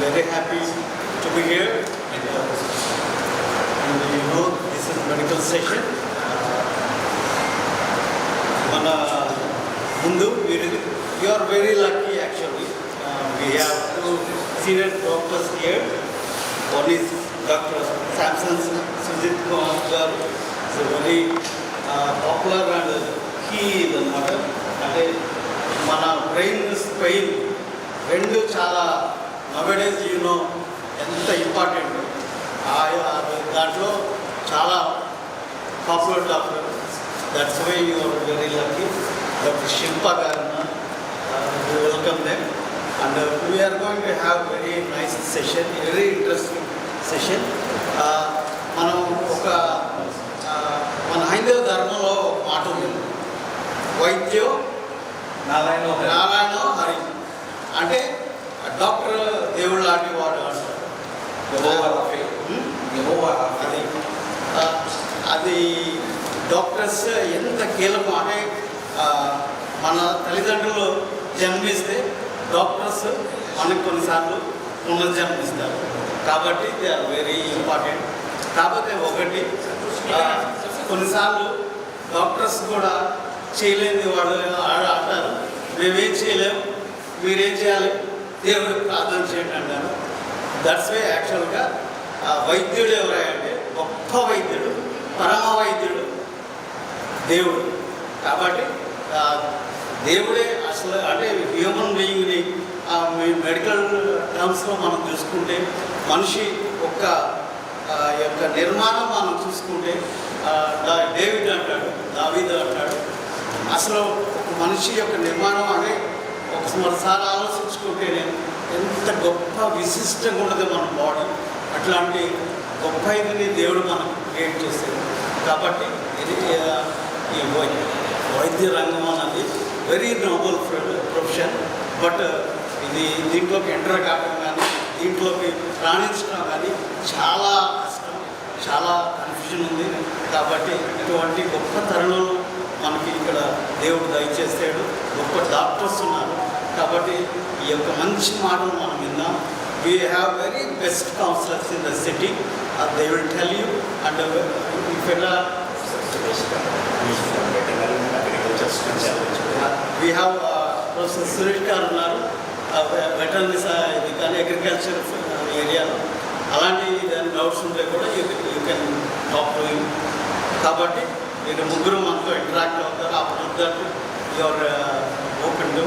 very happy to be here. And you know, this is medical session. Mana Mundu, you are very lucky actually. We have two senior doctors here. One is Dr. Samson Sujit Kumar. He's a very popular and key anamata. Ante mana brain pain rendu chala nowadays you know enta important dantlo chala popular doctor. That's why you are very lucky. Dr. Shilpa Garna, we welcome them. And we are going to have very nice session, very interesting session. మనం ఒక మన హైందవ ధర్మంలో ఒక మాట ఉంది, వైద్యో నారాయణ హరి. అంటే doctor దేవుడు లాంటి వాడు అంటారు. అది డాక్టర్స్ ఎంత కీలకం అంటే మన తల్లిదండ్రులు జన్మిస్తే డాక్టర్స్ మనకు కొన్నిసార్లు పునర్జన్మిస్తారు. కాబట్టి దే ఆర్ వెరీ ఇంపార్టెంట్. కాకపోతే ఒకటి, కొన్నిసార్లు డాక్టర్స్ కూడా చేయలేని వాడు అంటారు, మేమేం చేయలేము, మీరేం చేయాలి, దేవుడికి ప్రార్థన చేయండి అంటారు. దట్స్ వే యాక్చువల్గా వైద్యుడు ఎవరంటే గొప్ప వైద్యుడు, పరమ వైద్యుడు దేవుడు. కాబట్టి దేవుడే అసలు అంటే హ్యూమన్ బీయింగ్ని మెడికల్ టర్మ్స్లో మనం చూసుకుంటే మనిషి యొక్క నిర్మాణం మనం చూసుకుంటే డేవిడ్ అంటాడు, దావీదు అంటాడు. అసలు ఒక మనిషి యొక్క నిర్మాణం అనే ఒకసారి ఆలోచించుకుంటే ఎంత గొప్ప విశిష్టంగా ఉండదు మన బాడీ. అట్లాంటి గొప్ప ఇదిని దేవుడు మనం క్రియేట్ చేశాడు. కాబట్టి ఇది ఈ వైద్య రంగం అన్నది వెరీ నోబుల్ ప్రొఫెషన్. బట్ ఇది దీంట్లోకి ఎంటర్ కావడం కానీ దీంట్లోకి రాణించడం కానీ చాలా కష్టం, చాలా కన్ఫ్యూజన్ ఉంది. కాబట్టి ఇటువంటి గొప్ప తరుణంలో మనకి ఇక్కడ దేవుడు దయచేస్తాడు. గొప్ప డాక్టర్స్ ఉన్నారు. కాబట్టి ఈ యొక్క మంచి మాటలు మనం విన్నాం. We have very best councillors in the city. They will tell you. And if ఎలా we have Professor Suresh గారు ఉన్నారు, వెటర్నరీ ఇది కానీ అగ్రికల్చర్ ఏరియాలో. అలాంటి దాని డౌట్స్ ఉంటే కూడా you can talk to him. కాబట్టి మీరు ముగ్గురు మనతో ఇంటరాక్ట్ అవుతారు. After that your open to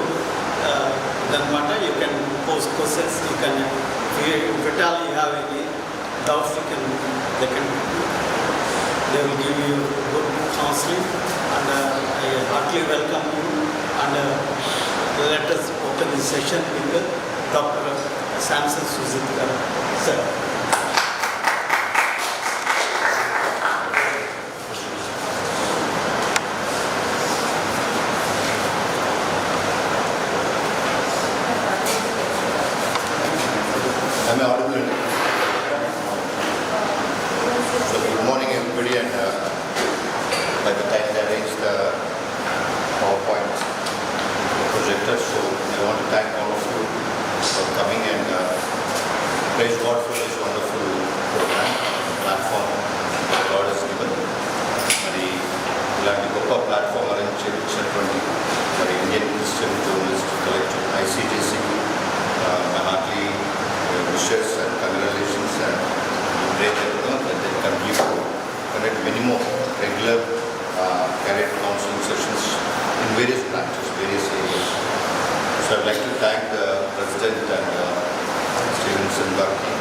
ఇదనమాట. You can post questions, you can విటాల్ you have any doubts, you can they will give you good counseling. And I heartily welcome you. And let us open this session with Dr. Samson Sujit garu. Sir. Am I audible? So good morning everybody, and by the time they arrange the PowerPoint projector, so I want to thank all of you for coming and praise God for this wonderful program, platform that God has given. మరి ఇలాంటి గొప్ప platform arrange చేయించినటువంటి మరి Indian Christian journalist collective ICJCకి my heartly wishes and congratulations, and pray that they continue to conduct many more regular career counseling sessions in various branches, various areas. So I'd like to thank the President and Stevenson Barki,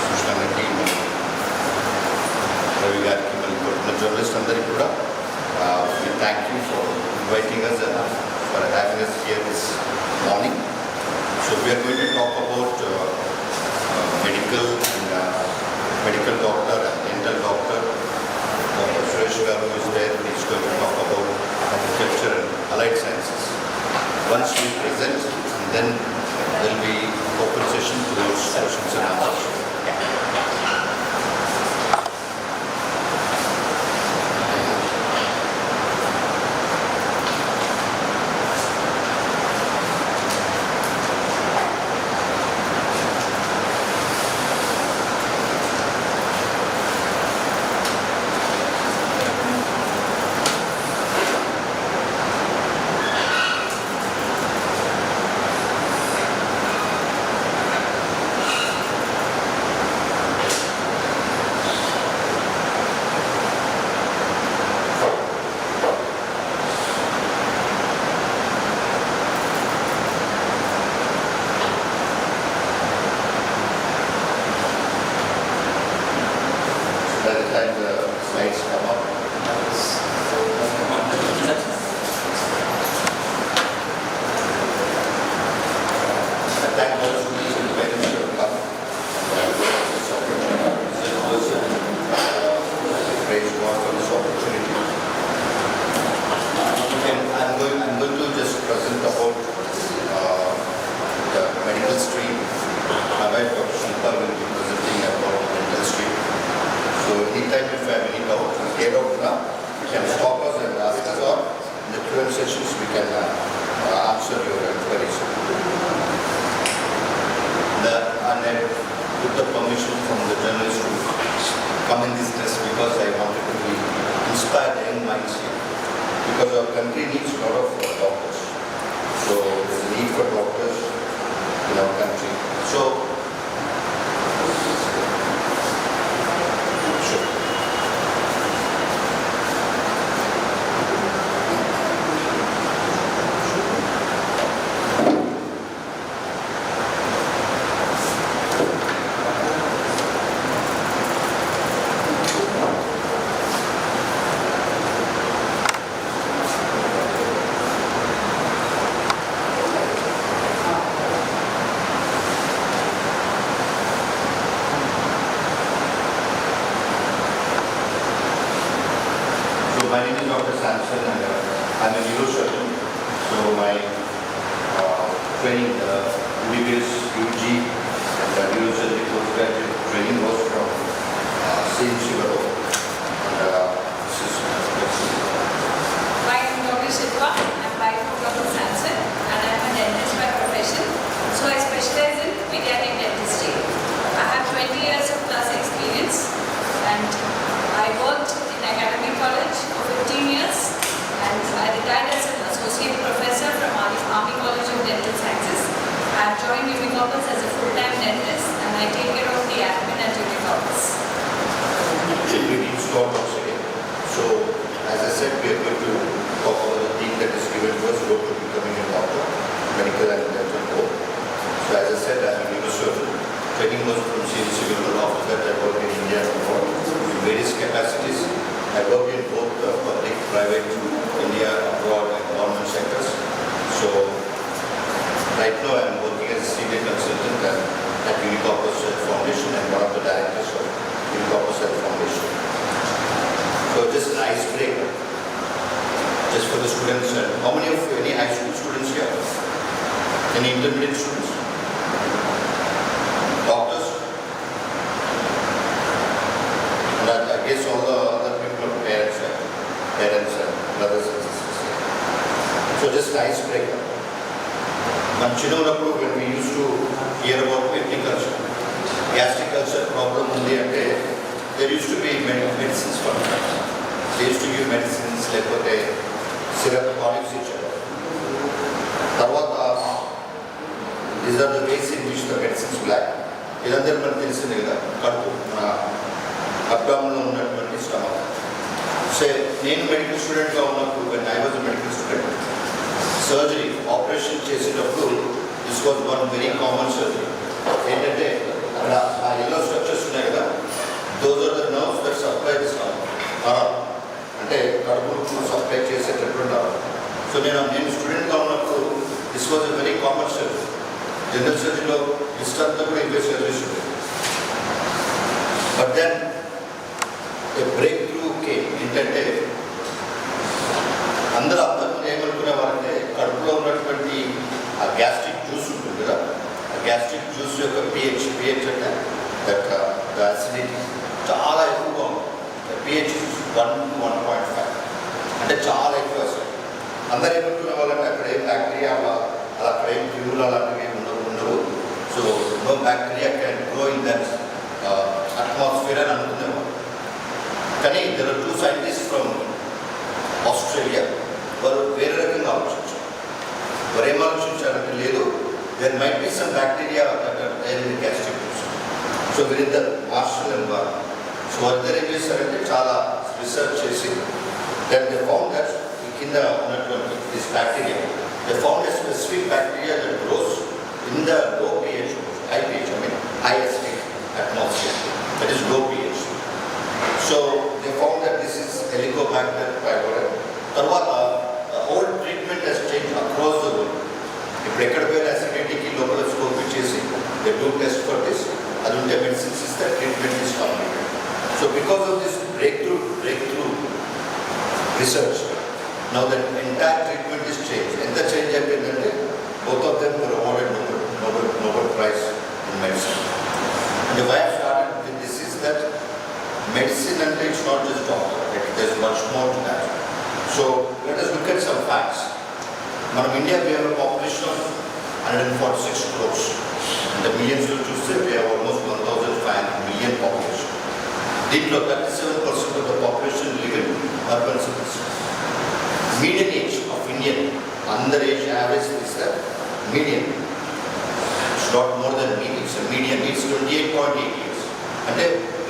Sushma team, Ravi Garki, the journalists and the we thank you for inviting us and for having us here this morning. So we are going to talk about medical doctor and dental doctor. Dr. Suresh garu is there. He is going to talk about agriculture and allied sciences. Once we present, and then there will be open session to those questions and answers. time the slides come up. I thank all of you and parents who have come. Praise God for this opportunity. And I'm going to just present about the medical stream. My wife, Dr. Shilpa, will be presenting about medical stream. So anytime if you have any doubt, get out now. You can stop us and ask us, or in the Q&A sessions we can answer your queries. And I took the permission from the journalist to come in this dress because I wanted to be inspired the young minds here. Because our country needs a lot of doctors. So there's a need for doctors in our country. So, sure. My name is Dr. Samson and I'm a neurosurgeon. So my training, MBBS, UG and neurosurgery postgraduate training was from St. Shivaro. This is My name is Dr. Shilpa. I'm wife of Dr. Samson and I'm a dentist by profession. So I specialize in pediatric dentistry. I have 20 years of plus experience and I worked in academic college for 15 years and I retired as an associate professor from Army College of Dental Sciences. I have joined Unicopus as a full-time dentist and I take care of the admin at Unicopus. we need to start once again. So as I said, we are going to talk about the theme that is given to us, road to becoming a doctor, medical and dental board. So as I said, I'm a neurosurgeon. Training was from St. Civil. After that I worked in India abroad in various capacities. I worked in both public, private, India, abroad and government sectors. So right now I am working as a senior consultant at Unicopus Foundation and one of the directors of Unicopus Foundation. So just an icebreaker, just for the students. How many of you, any high school students here? Any intermediate students? Doctors? And I guess all the other people are parents and brothers and sisters. So just an icebreaker. When we used to hear about gastric ulcer problem, there used to be medicines for that. They used to give medicines like a syrup, olives, etc. These are the ways in which the medicines will act. Ilanдар man telisindi kada kadpu abdominal unnatuvanti stomach. So nenu medical student ga unnappudu, when I was a medical student, surgery operation చేసేటప్పుడు this was one very common surgery. ఏంటంటే అక్కడ ఆ yellow structures ఉన్నాయి కదా, those are the nerves that supply the stomach. అంటే కడుపుకు supply చేసేటటువంటి నరాలు. సో నేను స్టూడెంట్గా ఉన్నప్పుడు this was a very common surgery. General సర్జరీలో లిస్ట్ అంతా కూడా ఇంగ్లీష్ సర్జరీస్ ఉంటుంది. But then a breakthrough came. ఏంటంటే అందరూ అంతకుముందు ఏమనుకునేవారంటే కడుపులో ఉన్నటువంటి ఆ గ్యాస్ట్రిక్ జ్యూస్ ఉంటుంది కదా, ఆ గ్యాస్ట్రిక్ జ్యూస్ యొక్క పిహెచ్ అంటే దట్ ద అసిడిటీ చాలా ఎక్కువగా ఉంటుంది. పిహెచ్ 1 to 1.5 అంటే చాలా ఎక్కువ అసలు. అందరూ ఏమనుకునే వాళ్ళంటే అక్కడ ఏం బ్యాక్టీరియా అలా అక్కడ ఏం క్రిములు అలాంటివి ఉండవు. So no bacteria can grow in that atmosphere అని అనుకునేవాళ్ళు. కానీ there are 2 scientists from Australia వారు వేరే రకంగా ఆలోచించారు. వారు ఏం ఆలోచించారంటే లేదు, there might be some bacteria that are there in the gastric juice. So వీరిద్దరు మార్షల్ అండ్ వారు, సో వారిద్దరు ఏం చేశారంటే చాలా రీసెర్చ్ చేసి దెన్ దే ఫౌండ్ దట్ ఈ కింద ఉన్నటువంటి this bacteria, they found a specific bacteria that gross in the low pH, high pH, high acidic atmosphere, that is low pH. So they do test for this, adunte medicines is the treatment is completed. So because of this breakthrough research, now the entire treatment is changed. And the change happened, both of them were awarded Nobel Prize in medicine. And why I started with this is that medicine and it's not just doctor, there's much more to that. So let us look at some facts. In India we have a population of 146 crores. And the millions will choose we have almost 1,500 million population. Deeply 37% of the population live in urban cities. Median age of Indian, underage average is the median. It's not more than median, it's a median, it's 28.8 years. And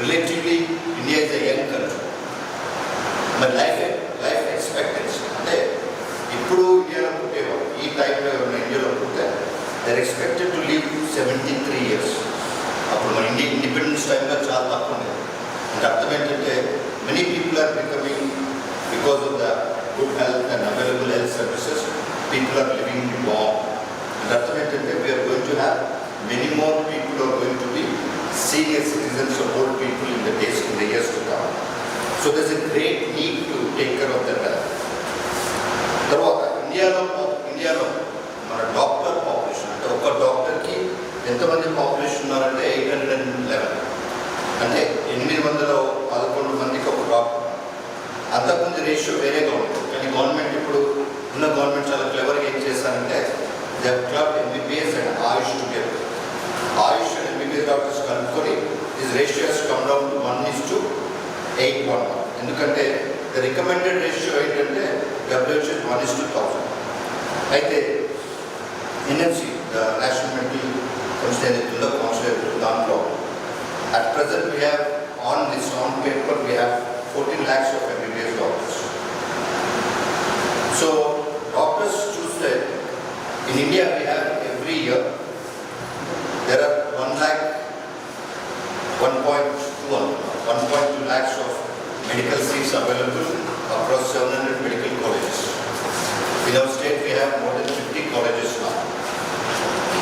relatively, India is a young country. But life expectancy, ఇప్పుడు ఇండియాలో పుట్టేవాళ్ళు ఈ టైంలో ఎవరైనా ఇండియాలో పుట్టే they're expected to live 73 years. అప్పుడు మన independence టైంలో చాలా తక్కువ ఉండేది. అంటే అర్థం ఏంటంటే many people are becoming, because of the good health and available health services, people are living long. And అర్థం ఏంటంటే we are going to have many more people who are going to be senior citizens or old people in the years to come. So there's a great need to take care of their health. తర్వాత ఇండియాలో మన doctor population అంటే ఒక డాక్టర్కి ఎంతమంది population ఉన్నారంటే 811. అంటే 811 మందికి ఒక డాక్టర్. అంతకుముందు రేషియో వేరేగా ఉంటుంది. కానీ గవర్నమెంట్ ఇప్పుడు ఉన్న గవర్నమెంట్ చాలా క్లెవర్గా ఏం చేశారంటే they have clubbed MBBS and AYUSH together. AYUSH and MBBS doctors కనుక్కొని this ratio has come down to 1:811. ఎందుకంటే ద రికమెండెడ్ రేషియో ఏంటంటే WHO 1:1000. అయితే ఎన్ఎంసి నేషనల్ మెడికల్ కమిషన్ ఏదైతుందో కౌన్సిల్ దాంట్లో at present we have on paper we have 14 lakhs of MBBS doctors. So doctors choose that in India we have every year there are 1.2 lakhs of medical seats available across 700 medical colleges. In our state we have more than 50 colleges now.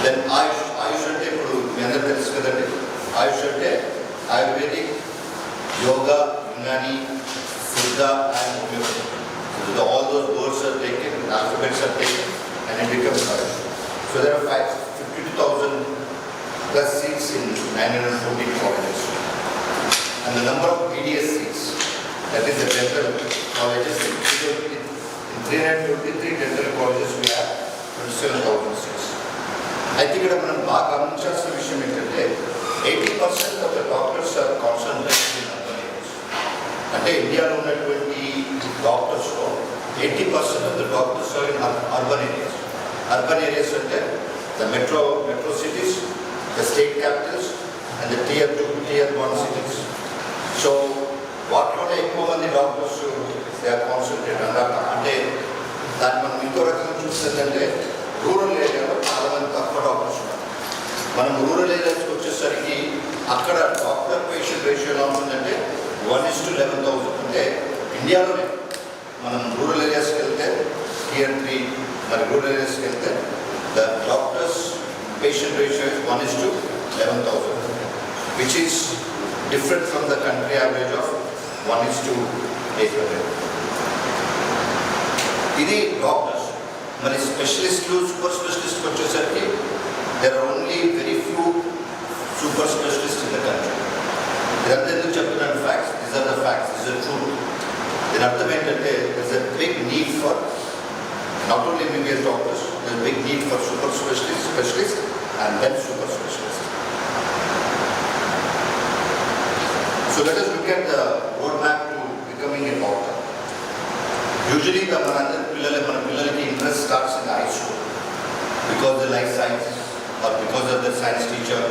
Then Ayush ante ఇప్పుడు మీ అందరికీ తెలుసు కదండి. Ayush ante Ayurvedic, Yoga, Unani, Siddha and Homeopathy. So all those words are taken, alphabets are taken and it becomes Ayush. So there are 52,000 plus seats in 914 colleges. And the number of BDS seats, that is the dental colleges, in 323 dental colleges we have 27,000 seats. I think that మనం బాగా గమనించాల్సిన విషయం ఏంటంటే 80% of the doctors are concentrated in urban areas. అంటే ఇండియాలో ఉన్నటువంటి డాక్టర్స్లో 80% of the doctors are in urban areas. Urban areas అంటే the metro cities, the state capitals and the tier 2, tier 1 cities. So వాటిలోనే ఎక్కువ మంది డాక్టర్స్ దే ఆర్ కాన్సన్ట్రేట్ అన్నాక. అంటే దాన్ని మనం ఇంకో రకంగా చూస్తుందంటే రూరల్ ఏరియాలో చాలా మంది తక్కువ డాక్టర్స్ ఉన్నారు. మనం రూరల్ ఏరియాస్కి వచ్చేసరికి అక్కడ డాక్టర్ పేషెంట్ రేషియో ఎలా ఉంటుందంటే 1:11,000. అంటే ఇండియాలోనే మనం రూరల్ ఏరియాస్కి వెళ్తే tier 3 మరి రూరల్ ఏరియాస్కి వెళ్తే the doctors patient ratio is 1:11,000, which is different from the country average of 1:800. ఇది డాక్టర్స్. మరి స్పెషలిస్టులు సూపర్ స్పెషలిస్ట్కి వచ్చేసరికి there are only very few super specialists in the country. ఇదంతా ఎందుకు చెప్తున్నాను facts, these are the facts, this is the truth. దీని అర్థం ఏంటంటే there is a big need for not only MBBS doctors, there is a big need for super specialists and then super specialists. So let us look at the roadmap to becoming a doctor. Usually మన పిల్లలకి interest starts in high school because they like science or because of the science teacher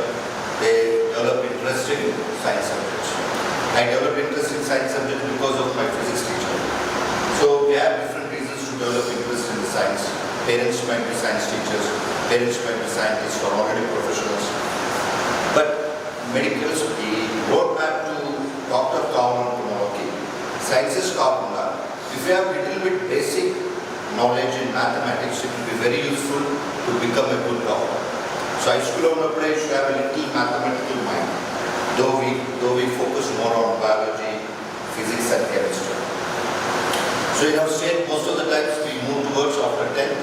they develop interest in science subjects. I developed interest in science subjects because of my physics teacher. So we have different reasons to develop interest in the science. Parents might be science teachers, parents might be scientists or already professionals. But medicals, the roadmap to doctor కావాలనుకున్నవారికి sciences కాకుండా if you have little bit basic knowledge in mathematics, it will be very useful to become a good doctor. So high school ఉన్నప్పుడే should have a little mathematical mind, though we focus more on biology, physics and chemistry. So in our state, most of the times we move towards after 10th,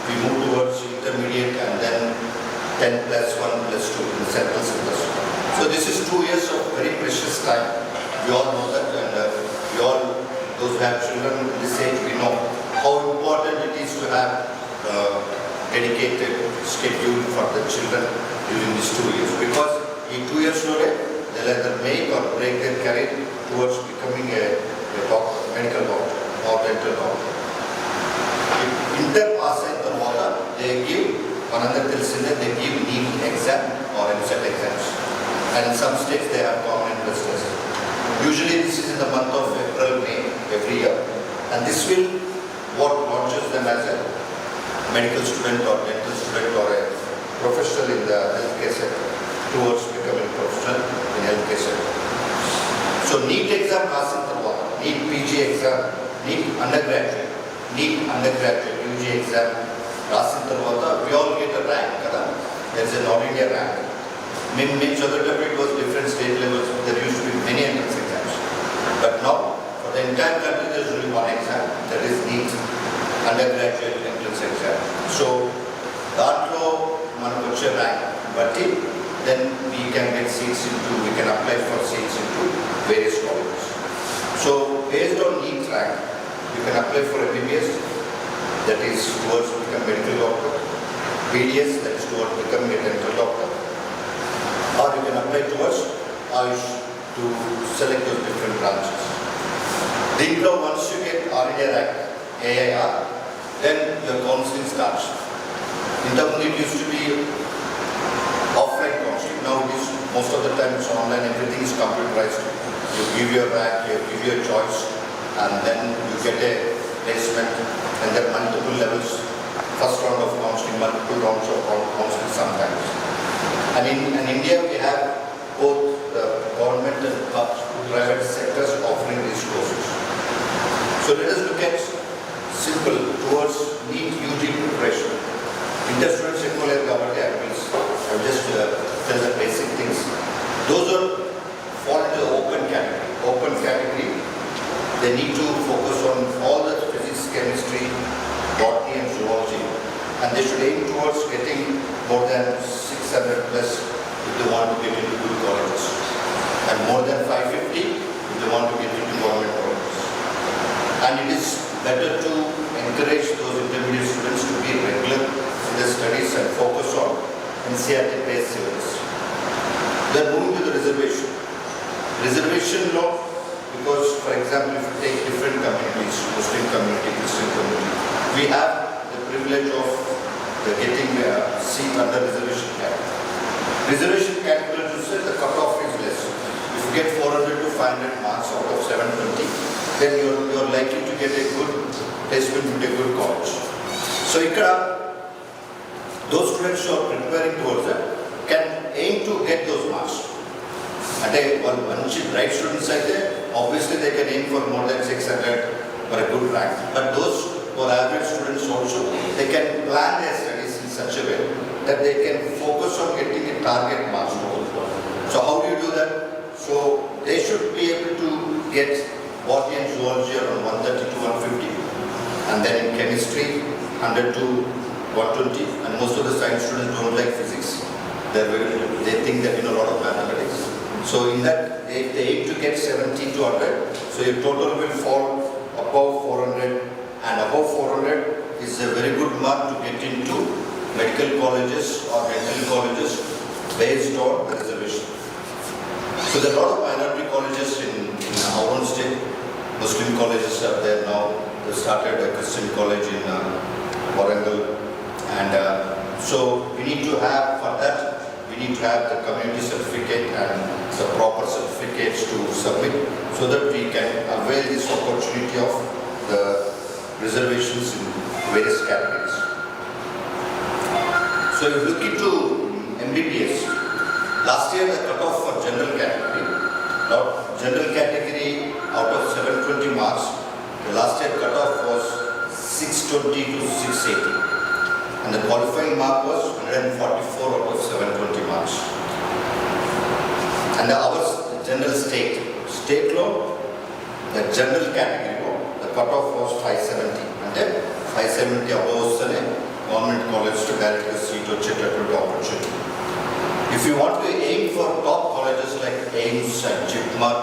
we move towards intermediate and then 10 plus 1 plus 2 in the central syllabus. So this is 2 years of very precious time. We all know that, and we all, those who have children in this age, we know how important it is to have dedicated schedule for the children during these 2 years. Because in 2 years today, they'll either make or break their career towards becoming a doctor, medical doctor or dental doctor. Inter pass అయిన తర్వాత they give మనందరికి తెలిసిందే they give NEET exam or MCET exams, and in some states they have common entrance test. Usually this is in the month of April, May every year, and this will what launches them as a medical student or dental student or a professional in the healthcare sector towards becoming professional in healthcare sector. So NEET exam రాసిన తర్వాత NEET PG exam, NEET undergraduate UG exam రాసిన తర్వాత we all get a rank కదా. There is an all India rank. మేము చదివేటప్పుడు it was different state levels, there used to be many entrance exams, but now for the entire country there is only one exam, that is NEET undergraduate entrance exam. So దాంట్లో మనకు వచ్చే rank బట్టి then we can get seats into, we can apply for seats into various colleges. So based on NEET rank, you can apply for MBBS, that is towards become medical doctor, BDS, that is towards becoming a dental doctor, or you can apply towards Ayush to select those different branches. Then once you get All India rank, AIR, then your counseling starts. In the it used to be offline counseling. Now it is most of the time it's online, everything is computerized. You give your rank, you give your choice, and then you get a placement, and there are multiple levels. First round of counseling, multiple rounds of counseling sometimes. And in India we have both the government and private sectors offering these courses. So let us look at simple towards NEET UG preparation. Inter students I will just tell the basic things. Those are fall into the open category. Open category, they need to focus on all the physics, chemistry, botany and zoology, and they should aim towards getting more than 600 plus if they want to get into good colleges, and more than 550 if they want to get into government colleges. And it is better to encourage those intermediate students to be regular in their studies and focus on NCERT-based syllabus. Then moving to the reservation. Reservation law, because for example, if you take different communities, Muslim community, Christian community, we have the privilege of getting a seat under reservation category. Reservation category, to say the cutoff is less. If you get 400 to 500 marks out of 720, then you're likely to get a good placement with a good college. So those students who are preparing towards that can aim to get those marks. And once bright students are there, obviously they can aim for more than 600 for a good rank. But those who are average students also, they can plan their studies in such a way that they can focus on getting a target marks. So how do you do that? So they should be able to get botany and zoology around 130 to 150, and then in chemistry 100 to 120, and most of the science students don't like physics. They think that a lot of mathematics. So in that, they aim to get 70 to 100. So your total will fall above 400, and above 400 is a very good mark to get into medical colleges or dental colleges based on the reservation. So there are a lot of minority colleges in our own state. Muslim colleges are there now. They started a Christian college in Warangal, and so we need to have, for that, we need to have the community certificate and the proper certificates to submit, so that we can avail this opportunity of the reservations in various categories. So if you look into MBBS, last year the cutoff for general category out of 720 marks, the last year cutoff was 620 to 680. and the qualifying mark was 144 out of 720 marks. And our general state law, the general category law, the cutoff was 570, and then 570 above government college to direct the seat or the opportunity. If you want to aim for top colleges like AIMS and JIPMER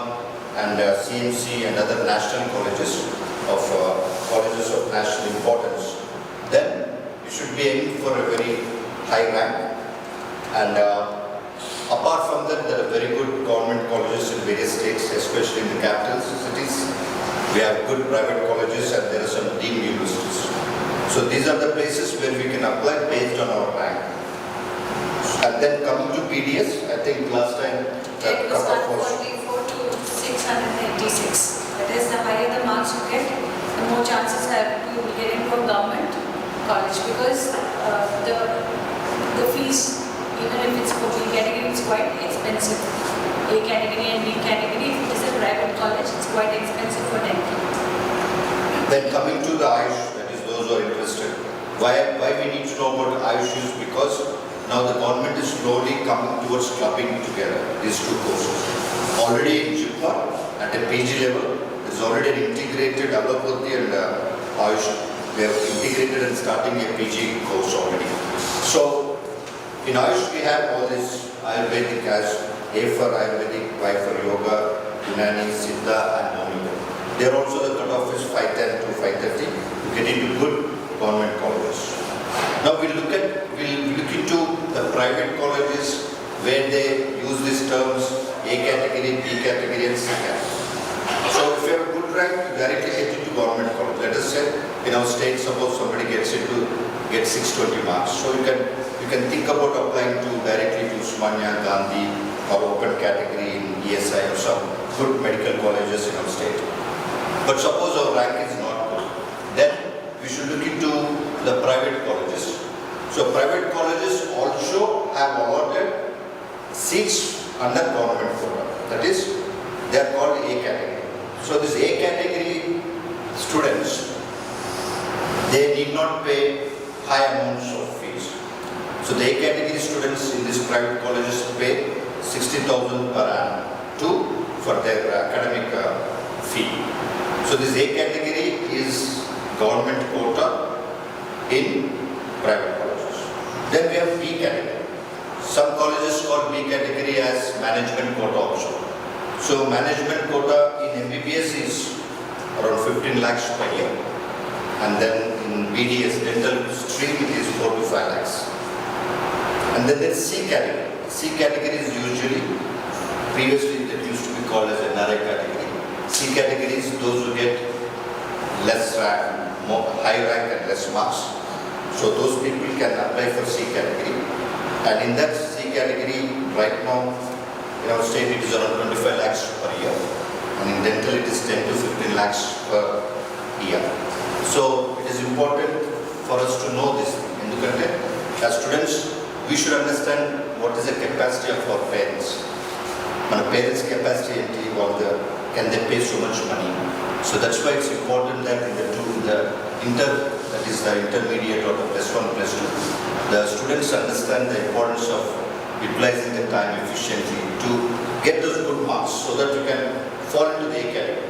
and CMC and other national colleges of national importance, then you should be aiming for a very high rank. And apart from that, there are very good government colleges in various states, especially in the capital cities. We have good private colleges and there are some deemed universities. So these are the places where we can apply based on our rank. And then coming to PDS, I think last time it was 144 to 686. That is, the higher the marks you get, the more chances have to get into a government college, because the fees, even if it's for B category, it's quite expensive. A category and B category, if it is a private college, it's quite expensive for dental. Then coming to the Ayush, that is those who are interested. Why we need to know about Ayush is because now the government is slowly coming towards clubbing together these two courses. Already in JIPMER at a PG level, there is already an integrated allopathy and Ayush. They have integrated and starting a PG course already. So in Ayush we have all this Ayurvedic as A for Ayurvedic, Y for Yoga, Unani, Siddha and Homeo. There also the cutoff is 510 to 530 to get into good government colleges. Now we'll look into the private colleges where they use these terms A category, B category and C category. So if you have a good rank, you directly get into government college. Let us say in our state, suppose somebody gets 620 marks. So you can think about applying directly to Usmania, Gandhi or open category in ESI or some good medical colleges in our state. But suppose our rank is not good, then we should look into the private colleges. So private colleges also have allotted seats under government quota. That is, they are called A category. So this A category students, they need not pay high amounts of fees. So the A category students in these private colleges pay 60,000 per annum for their academic fee. So this A category is government quota in private colleges. Then we have B category. Some colleges call B category as management quota also. So management quota in MBBS is around 15 lakhs per year. And then in BDS, dental stream, it is 4 to 5 lakhs. And then there's C category. C category is usually, previously that used to be called as a NRA category. C category is those who get less rank, high rank and less marks. So those people can apply for C category. And in that C category, right now, in our state it is around 25 lakhs per year. And in dental it is 10 to 15 lakhs per year. So it is important for us to know this thing. As students, we should understand what is the capacity of our parents. Our parents' capacity, can they pay so much money? So that's why it's important that in the intermediate or the +1, +2, the students understand the importance of utilizing the time efficiently to get those good marks so that you can fall into the A category.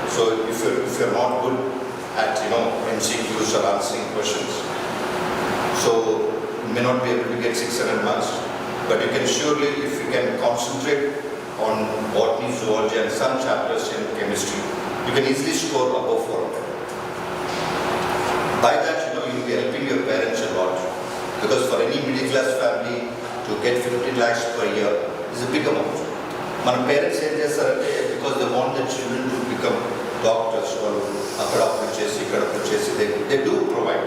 So if you're not good at MCQs or answering questions, so you may not be able to get 600 marks, but you can surely, if you can concentrate on botany, zoology and some chapters in chemistry, you can easily score above 400. By that, you will be helping your parents a lot, because for any middle class family to get 15 lakhs per year is a big amount. My parents say this because they want their children to become doctors or they do provide,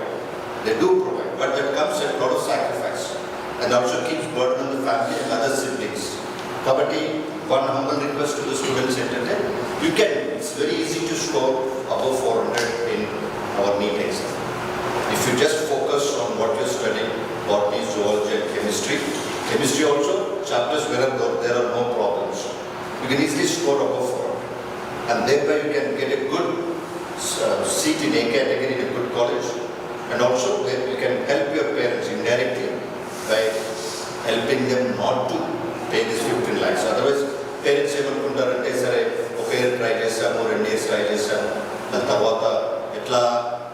but that comes at a lot of sacrifice and also keeps burden on the family and other siblings. Kabatti, one humble request to the students, it's very easy to score above 400 in our NEET exam. If you just focus on what you're studying, botany, zoology and chemistry also, chapters where there are no problems, you can easily score above 400. And thereby you can get a good seat in A category in a good college. And also you can help your parents indirectly by helping them not to pay this 15 lakhs. Otherwise, parents ఏమనుకుంటారంటే సరే ఒక year try చేశాము, 2 years try చేశాము, దాని తర్వాత ఎట్లా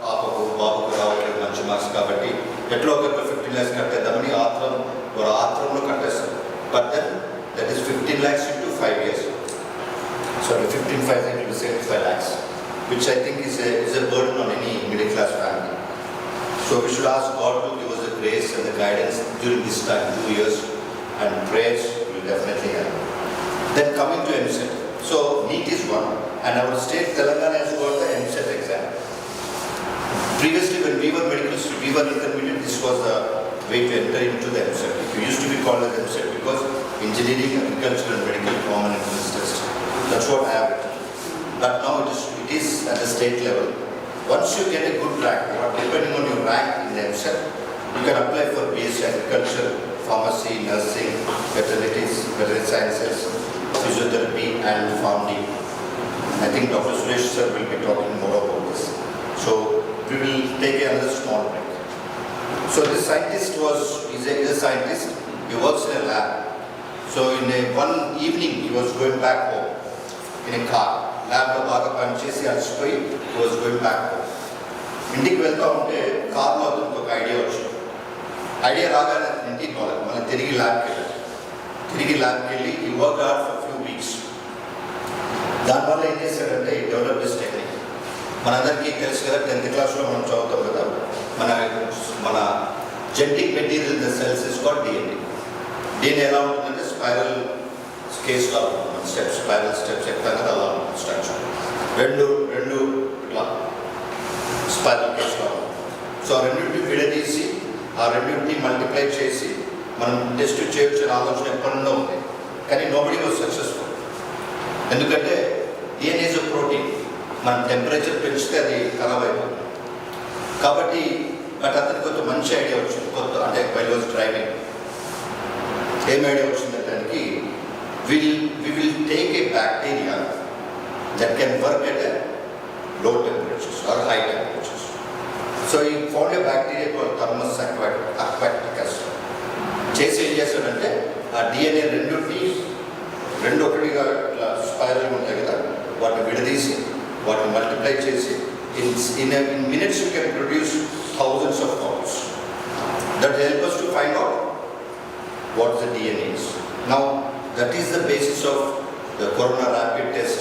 పాపకు బాబుకు రావట్లేదు మంచి మార్క్స్ కాబట్టి ఎట్లా ఒక 15 lakhs కట్టేద్దామని ఆత్రంలో కట్టేస్తారు. But then that is 15 lakhs into 5 years. Sorry, 15 5 into 75 lakhs, which I think is a burden on any middle class family. So we should ask God to give us the grace and the guidance during this time, 2 years, and prayers will definitely help. Then coming to MSET. So NEET is one, and our state Telangana has got the MSET exam. Previously when we were intermediate, this was the way to enter into the MSET. It used to be called as MSET because engineering, agriculture and medical common entrance test. That's what I have written. But now it is at the state level. Once you get a good rank, depending on your rank in the MSET, you can apply for BSc Agriculture, Pharmacy, Nursing, Veterinary Sciences, Physiotherapy and PharmD. I think Dr. Suresh sir will be talking more about this. So we will take another small break. So this scientist is a scientist. He works in a lab. So in one evening he was going back home in a car. Lab lo baga panchesi alisipoyi he was going back home. ఇంటికి వెళ్తా ఉంటే కార్లో అతనికి ఒక idea వచ్చింది. Idea రాగానే ఇంటికి పోలేదు, మళ్ళీ తిరిగి ల్యాబ్కి వెళ్ళి ఈ work out for few weeks. దానివల్ల ఏం చేశాడంటే ఈ డెవలప్ దిస్ టెక్నిక్. మనందరికీ తెలుసు కదా, 10th క్లాస్లో మనం చదువుతాం కదా, మన genetic material in the cells is called DNA. DNA ఎలా ఉంటుందంటే స్పైరల్ కేస్లో స్పైరల్ స్టెప్స్ చెప్తాం కదా, అలా స్ట్రక్చర్ రెండు ఇట్లా స్పైరల్ కేస్లో. సో ఆ రెండింటిని విడదీసి ఆ రెండింటిని మల్టిప్లై చేసి మనం టెస్ట్ చేయొచ్చు అనే ఆలోచన ఎప్పటి నుండో ఉంది. కానీ నోబడీ వాజ్ సక్సెస్ఫుల్. ఎందుకంటే DNA ఈజ్ అ ప్రోటీన్. మనం టెంపరేచర్ పెంచితే అది ఖరాబ్ అయిపోతుంది. కాబట్టి బట్ అతనికి కొంత మంచి ఐడియా వచ్చింది. అంటే వైల్ వాజ్ డ్రైవింగ్ ఏం ఐడియా వచ్చిందంటే దానికి we will take a bacteria that can work at a low temperatures or high temperatures. So he found a bacteria called Thermus aquaticus. చేసి ఏం చేస్తాడంటే ఆ DNA రెండు ఒకటిగా ఇట్లా స్పైరల్ ఉంటాయి కదా, వాటిని విడదీసి వాటిని మల్టిప్లై చేసి in minutes we can produce thousands of copies that help us to find out what the DNA is. Now that is the basis of the corona rapid test.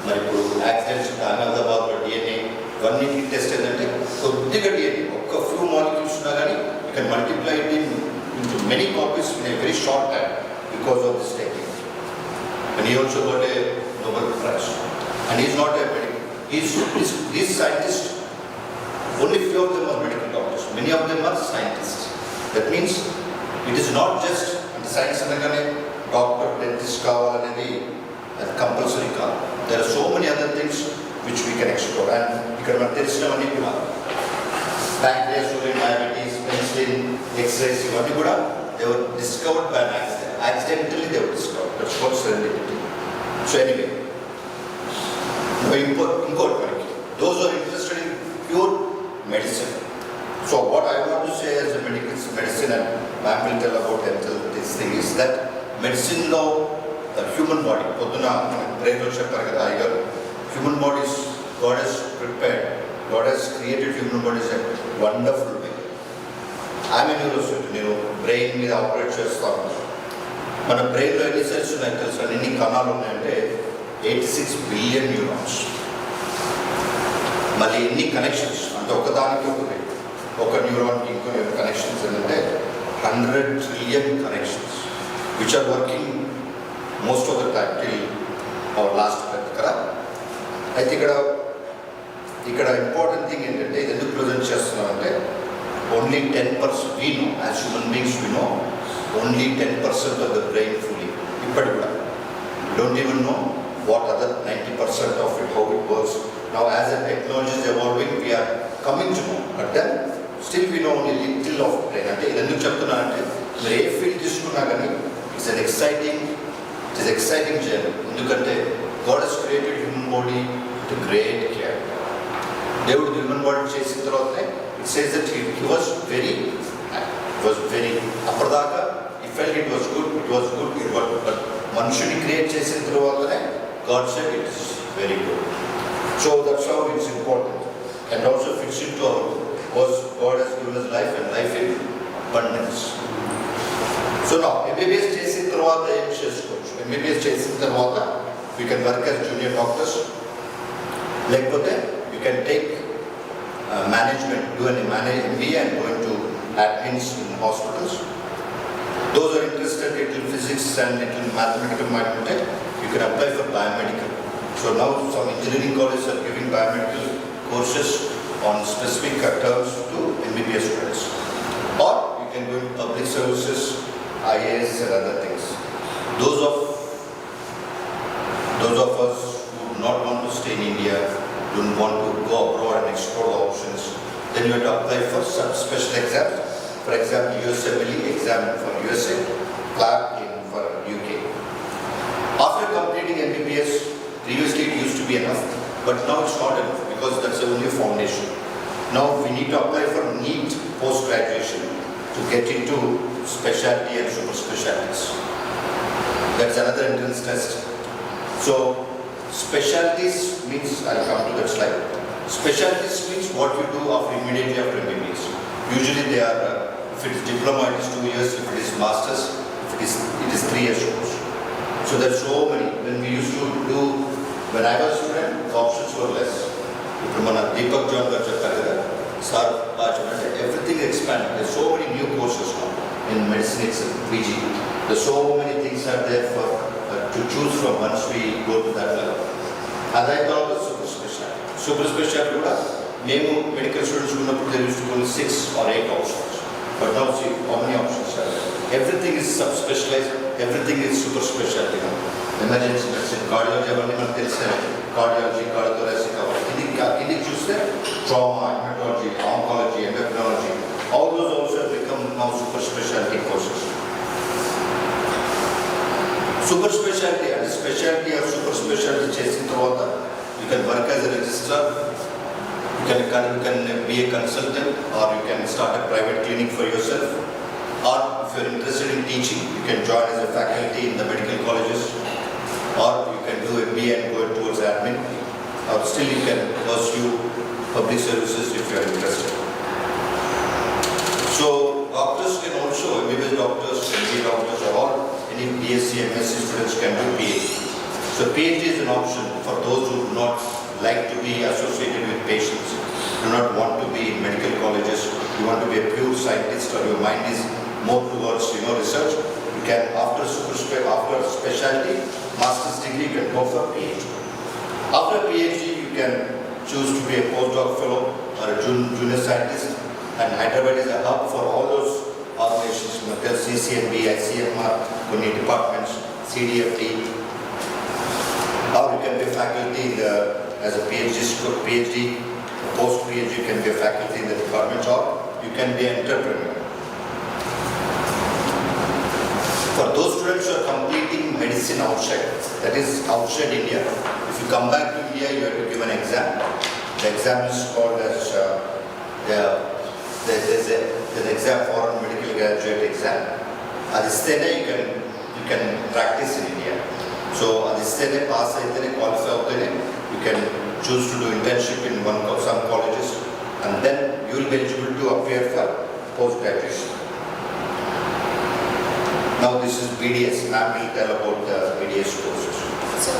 మరి ఇప్పుడు యాక్సిడెంట్స్ అహ్మదాబాద్లో DNA ఇవన్నీ test ఏంటంటే కొద్దిగా DNA ఒక్క few molecules ఉన్నా కానీ you can multiply it into many copies in a very short time because of this technique. And he also got a Nobel Prize. And he is not a medical. These scientists, only few of them are medical doctors. Many of them are scientists. That means it is not just science అనగానే doctor dentist కావాలనేది అది compulsory కాదు. There are so many other things which we can explore. And ఇక్కడ మనకు తెలిసినవన్నీ కూడా pancreas, diabetes, penicillin, X-rays, ఇవన్నీ కూడా they were discovered by an accident. Accidentally they were discovered. That's called serendipity. So anyway, ఇంకోటి మనకి those who are interested in pure medicine. So what I want to say as a medicine, and ma'am will tell about this thing, is that medicine లో the human body, పొద్దున బ్రెయిన్లో చెప్పారు కదా అయ్యారు, human bodies God has prepared, God has created human bodies in a wonderful way. I'm a neurosurgeon, నేను brain మీద operate చేస్తాను. మన బ్రెయిన్లో ఎన్ని సెల్స్ ఉన్నాయో తెలుసు, ఎన్ని కణాలు ఉన్నాయంటే 86 బిలియన్ న్యూరాన్స్. మళ్ళీ ఎన్ని కనెక్షన్స్ అంటే ఒకదానికి ఒక న్యూరాన్కి ఇంకో కనెక్షన్స్ ఏంటంటే 100 trillion connections which are working most of the time till our last breath కదా. అయితే ఇక్కడ ఇంపార్టెంట్ థింగ్ ఏంటంటే ఇది ఎందుకు ప్రజెంట్ చేస్తున్నామంటే only 10% we know, as human beings we know only 10% of the brain fully. ఇప్పటికి కూడా we don't even know what other 90% of it, how it works. Now as the technology is evolving, we are coming to know, but then still we know only little of brain. అంటే ఇది ఎందుకు చెప్తున్నానంటే మీరు ఏ field తీసుకున్నా కానీ it's exciting journey. ఎందుకంటే God has created human body with great care. దేవుడు human body చేసిన తర్వాతనే it says that he was very, apradaka, he felt it was good, but Manushuni create chesin through God said it is very good. So that's how it's important. And also fits into our, because God has given us life and life in abundance. So now, MBBS చేసిన తర్వాత ఏం చేసుకోవచ్చు? MBBS చేసిన తర్వాత we can work as junior doctors. లేకపోతే you can take management, do an MBA and go into admins in hospitals. Those are interested in physics and in mathematical mind, you can apply for biomedical. So now some engineering colleges are giving biomedical courses on specific terms to MBBS students. Or you can go into public services, IAS and other things. Those of us who do not want to stay in India, don't want to go abroad and explore the options, then you have to apply for some special exams. For example, USMLE exam for USA, CLAP for UK. After completing MBBS, previously it used to be enough, but now it's not enough because that's only a foundation. Now we need to apply for NEET post-graduation to get into specialty and super specialties. That's another entrance test. So specialties means, I'll come to that slide. Specialties means what you do immediately after MBBS. Usually they are, if it is diploma it is 2 years, if it is masters, it is 3 years course. So there's so many. When we used to do, when I was a student, the options were less. Deepak John Sir, everything expanded. There's so many new courses now in medicine itself, PG. There's so many things are there for to choose from once we go to that level. And I thought of super specialty. Super specialty, medical students there used to go 6 or 8 options. But now see how many options are there. Everything is subspecialized, everything is super specialty now. Emergency medicine, cardiology, cardiology, cardiothoracic, trauma, hematology, oncology, endocrinology, all those also have become now super specialty courses. Super specialty and specialty or super specialty చేసిన తర్వాత you can work as a registrar, you can be a consultant, or you can start a private clinic for yourself, or if you are interested in teaching, you can join as a faculty in the medical colleges, or you can do MBA and go towards admin, or still you can pursue public services if you are interested. So doctors can also, MBBS doctors, MD doctors, or all any BSc, MSc students can do PhD. So PhD is an option for those who do not like to be associated with patients, do not want to be in medical colleges, you want to be a pure scientist, or your mind is more towards research. You can after specialty, master's degree, you can go for PhD. After PhD, you can choose to be a postdoc fellow or a junior scientist, and Hyderabad is a hub for all those organizations, CCNB, ICMR, many departments, CDFT, or you can be faculty as a PhD, post-PhD, you can be a faculty in the department, or you can be an entrepreneur. For those students who are completing medicine outside, that is outside India, if you come back to India, you have to give an exam. The exam is called as there's an exam, foreign medical graduate exam. Adistene you can practice in India. So Adistene pass aitene qualify avutene, you can choose to do internship in some colleges, and then you will be eligible to appear for post graduation. Now this is BDS. Ma'am will tell about the BDS courses. So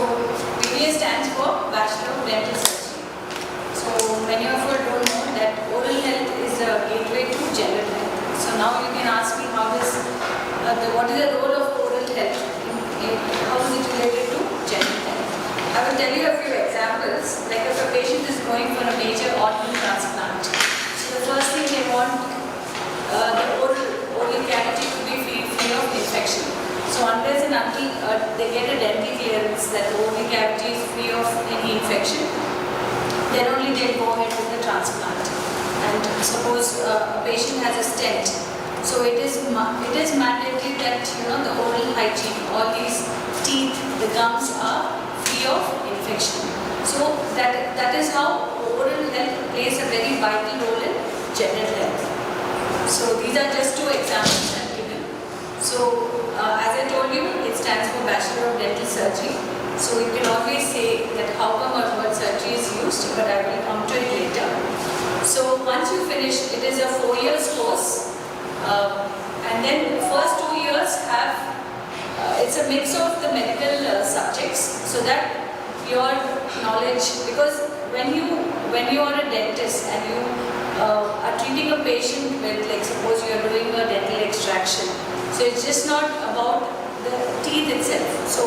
BDS stands for Bachelor of Dental Surgery. So many of you don't know that oral health is a gateway to general health. So now you can ask me what is the role of oral health? How is it related to general health? I will tell you a few examples. Like if a patient is going for a major organ transplant, so the first thing they want the oral cavity to be free of infection. So unless and until they get a dental clearance that the oral cavity is free of any infection, then only they'll go ahead with the transplant. And suppose a patient has a stent, so it is mandatory that the oral hygiene, all these teeth, the gums are free of infection. So that is how oral health plays a very vital role in general health. So these are just two examples I've given. So as I told you, it stands for Bachelor of Dental Surgery. So you can always say that how come a word surgery is used, but I will come to it later. So once you finish, it is a 4 years course, and then the first 2 years have, it's a mix of the medical subjects, so that your knowledge, because when you are a dentist and you are treating a patient with, like suppose you are doing a dental extraction, so it's just not about the teeth itself. So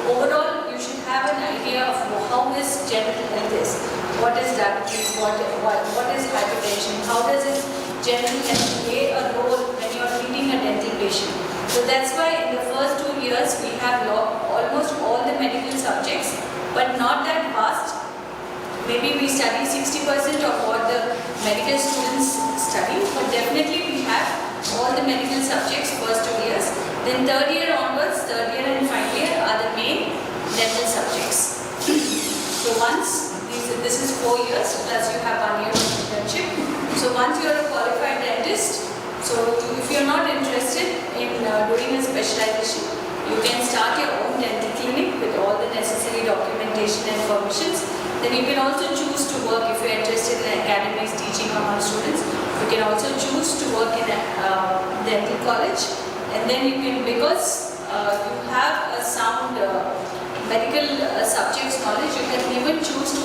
overall, you should have an idea of how is general health is, what is diabetes, what is hypertension, how does it general health play a role when you are treating a dental patient. So that's why in the first 2 years we have almost all the medical subjects, but not that vast. Maybe we study 60% of what the medical students study, but definitely we have all the medical subjects first 2 years. Then third year onwards, third year and final year are the main dental subjects. So once, this is 4 years, plus you have 1 year of internship. So once you are a qualified dentist, so if you are not interested in doing a specialization, you can start your own dental clinic with all the necessary documentation and permissions. Then you can also choose to work, if you are interested in academics, teaching among students, you can also choose to work in a dental college. And then you can, because you have a sound medical subjects knowledge, you can even choose to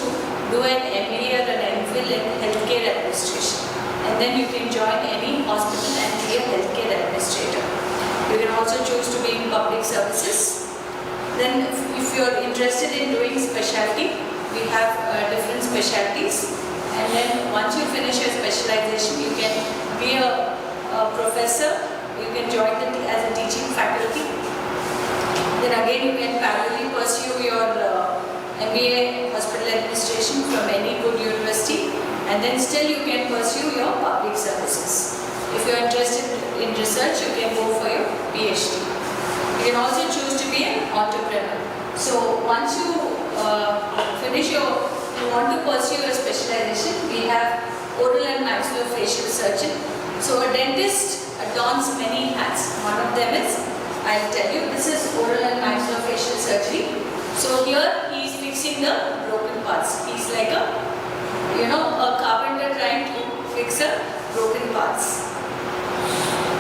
do an MBA or an MPhil in healthcare administration. And then you can join any hospital and be a healthcare administrator. You can also choose to be in public services. Then if you are interested in doing specialty, we have different specialties. And then once you finish your specialization, you can be a professor. You can join as a teaching faculty. Then again you can parallelly pursue your MBA hospital administration from any good university, and then still you can pursue your public services. If you are interested in research, you can go for your PhD. You can also choose to be an entrepreneur. So once you you want to pursue your specialization, we have oral and maxillofacial surgeon. So a dentist adorns many hats. One of them is, I'll tell you, this is oral and maxillofacial surgery. So here he is fixing the broken parts. He is like a carpenter trying to fix a broken parts.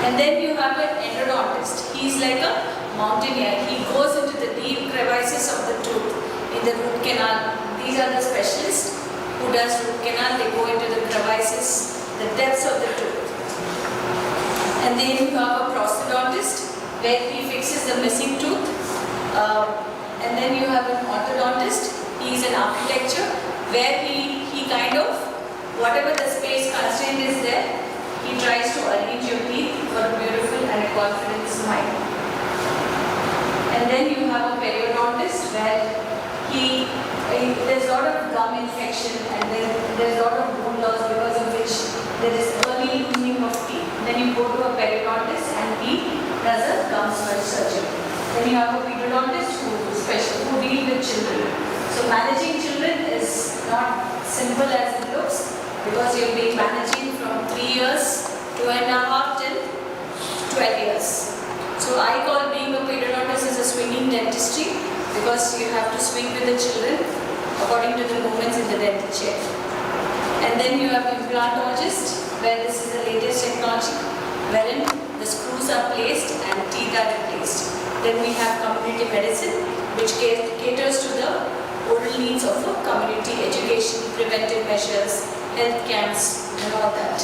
And then you have an endodontist. He is like a mountaineer. He goes into the deep crevices of the tooth in the root canal. These are the specialists who does root canal. They go into the crevices, the depths of the tooth. And then you have a prosthodontist where he fixes the missing tooth. And then you have an orthodontist. He is an architecture where he kind of, whatever the space constraint is there, he tries to arrange your teeth for a beautiful and a confident smile. And then you have a periodontist where there's a lot of gum infection, and then there's a lot of bone loss because of which there is early loosening of teeth. Then you go to a periodontist and he does a gum swell surgery. Then you have a pediodontist who deal with children. So managing children is not simple as it looks, because you'll be managing from 3 years, 2.5 till 12 years. So I call being a pediodontist as a swinging dentistry, because you have to swing with the children according to the movements in the dental chair. And then you have implantologist, where this is the latest technology, wherein the screws are placed and teeth are replaced. Then we have community medicine, which caters to the oral needs of the community, education, preventive measures, health camps, and all that.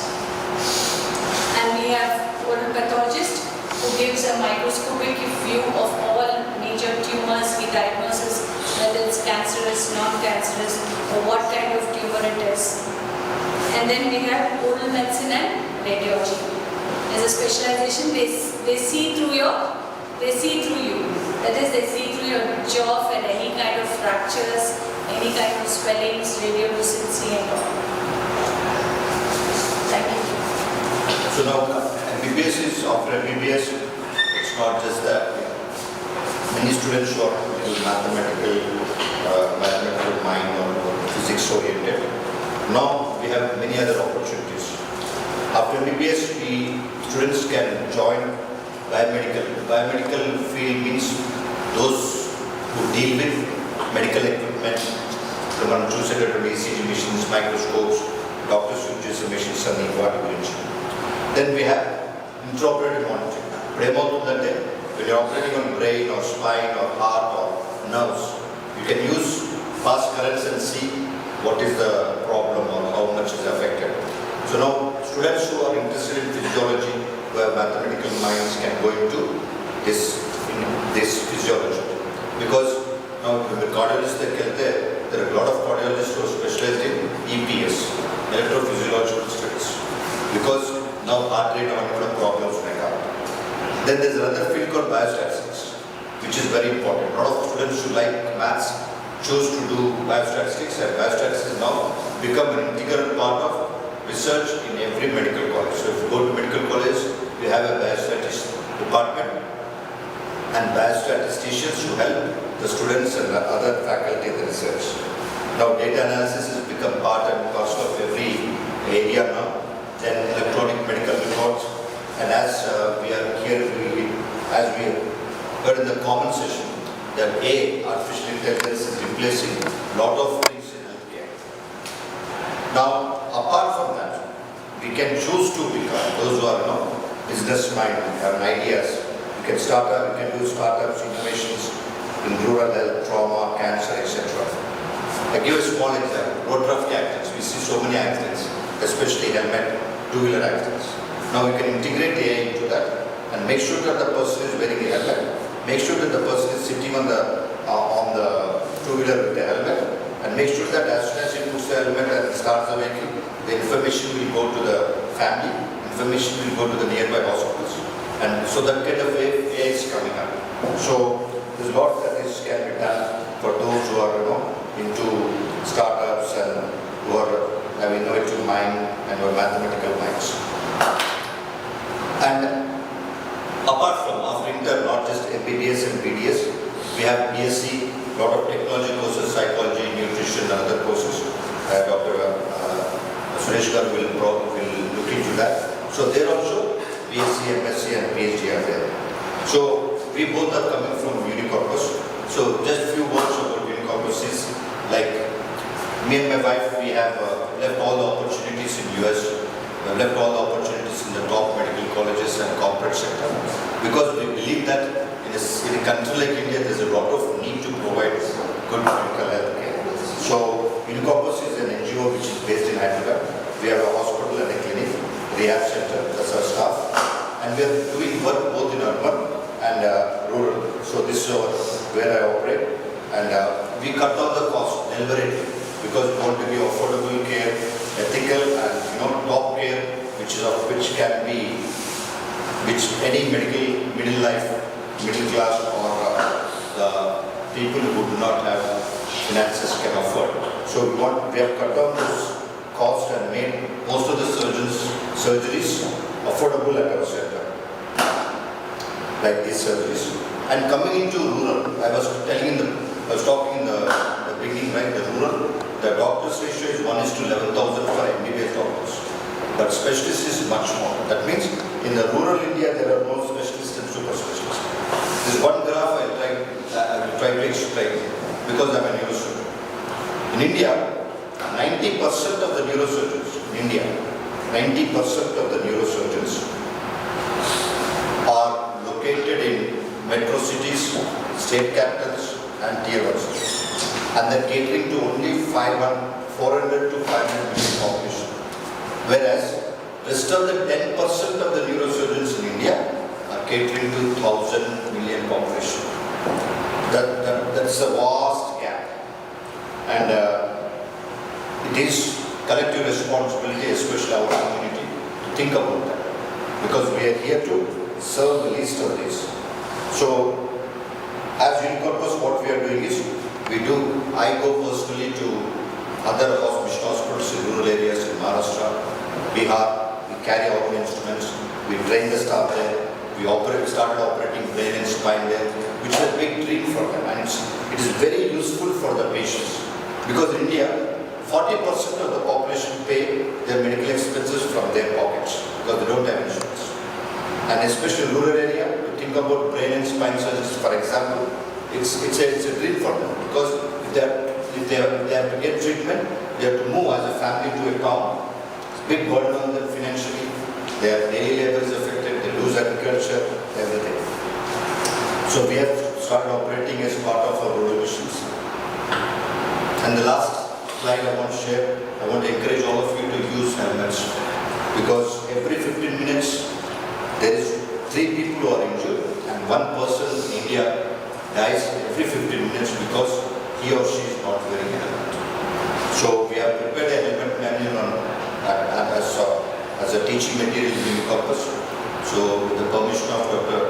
And we have oral pathologist, who gives a microscopic view of all major tumors. He diagnoses whether it's cancerous, non-cancerous, or what kind of tumor it is. And then we have oral medicine and radiology. As a specialization, they see through you. That is, they see through your jaw and any kind of fractures, any kind of swellings, radiolucency and all. Thank you. So now MBBS is, after MBBS, it's not just that many students who are mathematical mind or physics oriented. Now we have many other opportunities. After MBBS, students can join biomedical. Biomedical field means those who deal with medical equipment, the one choosing ECG machines, microscopes, doctors who use the machines and artificial. Then we have intraoperative monitoring. When you're operating on brain or spine or heart or nerves, you can use fast currents and see what is the problem or how much is affected. So now students who are interested in physiology, who have mathematical minds, can go into this physiology. Because now the cardiologists there are a lot of cardiologists who are specialized in EPS, electrophysiological studies. Because now heart rate and problems like that. Then there's another field called biostatistics, which is very important. A lot of students who like maths choose to do biostatistics, and biostatistics now become an integral part of research in every medical college. So if you go to medical college, we have a biostatistics department and biostatisticians who help the students and the other faculty in the research. Now data analysis has become part and parcel of every area now. Then electronic medical records, and as we are here, as we heard in the common session, that artificial intelligence is replacing a lot of things in healthcare. Now, apart from that, we can choose to become those who are business minded, have ideas. We can do startups, innovations in rural health, trauma, cancer, etc. I give a small example. Road traffic accidents. We see so many accidents, especially helmet, two-wheeler accidents. Now we can integrate AI into that and make sure that the person is wearing a helmet. Make sure that the person is sitting on the two-wheeler with the helmet, and make sure that as soon as he puts the helmet and starts the vehicle, the information will go to the family, information will go to the nearby hospitals, and so that kind of AI is coming up. So there's a lot that can be done for those who are into startups and who have innovative mind and who have mathematical minds. And apart from after inter, not just MBBS and BDS, we have BSc, lot of technology courses, psychology, nutrition, and other courses. Dr. Suresh Gar will look into that. So there also BSc, MSc, and PhD are there. So we both are coming from Unicorpus. So just few words about Unicorpus is like me and my wife, we have left all the opportunities in US. We have left all the opportunities in the top medical colleges and corporate sector because we believe that in a country like India, there's a lot of need to provide good medical health care. So Unicorpus is an NGO which is based in Hyderabad. We have a hospital and a clinic, rehab center, that's our staff. And we are doing work both in urban and rural. So this is where I operate. And we cut down the cost deliberately because we want to be affordable care, ethical and top care, which any middle class or the people who do not have finances can afford. So we have cut down this cost and made most of the surgeries affordable at our center, like these surgeries. And coming into rural, I was talking in the beginning, right? The rural, the doctors ratio is 1:11,000 for MBBS doctors, but specialists is much more. That means in the rural India there are more specialists and super specialists. This one graph I will try to explain because I'm a neurosurgeon. In India, 90% of the neurosurgeons in India, 90% of the neurosurgeons are located in metro cities, state capitals, and tier 1 cities. And they're catering to only 400 to 500 million population. Whereas, rest of the 10% of the neurosurgeons in India are catering to 1,000 million population. That's a vast gap. And it is collective responsibility, especially our community, to think about that. Because we are here to serve the least of these. So, as Unicorpus, what we are doing is, I go personally to other hospitals in rural areas in Maharashtra, Bihar. We carry our own instruments, we train the staff there, we started operating brain and spine there, which is a big dream for them, and it is very useful for the patients. Because in India, 40% of the population pay their medical expenses from their pockets because they don't have insurance. And especially in rural area, you think about brain and spine surgeries, for example, it's a dream for them because if they have to get treatment, they have to move as a family to a town. It's a big burden on them financially. Their daily labor is affected, they lose agriculture, everything. So we have started operating as part of our rural missions. And the last slide I want to share, I want to encourage all of you to use helmets because every 15 minutes there is 3 people who are injured and 1 person in India dies every 15 minutes because he or she is not wearing a helmet. So we have prepared a helmet manual as a teaching material in purpose. So with the permission of Dr.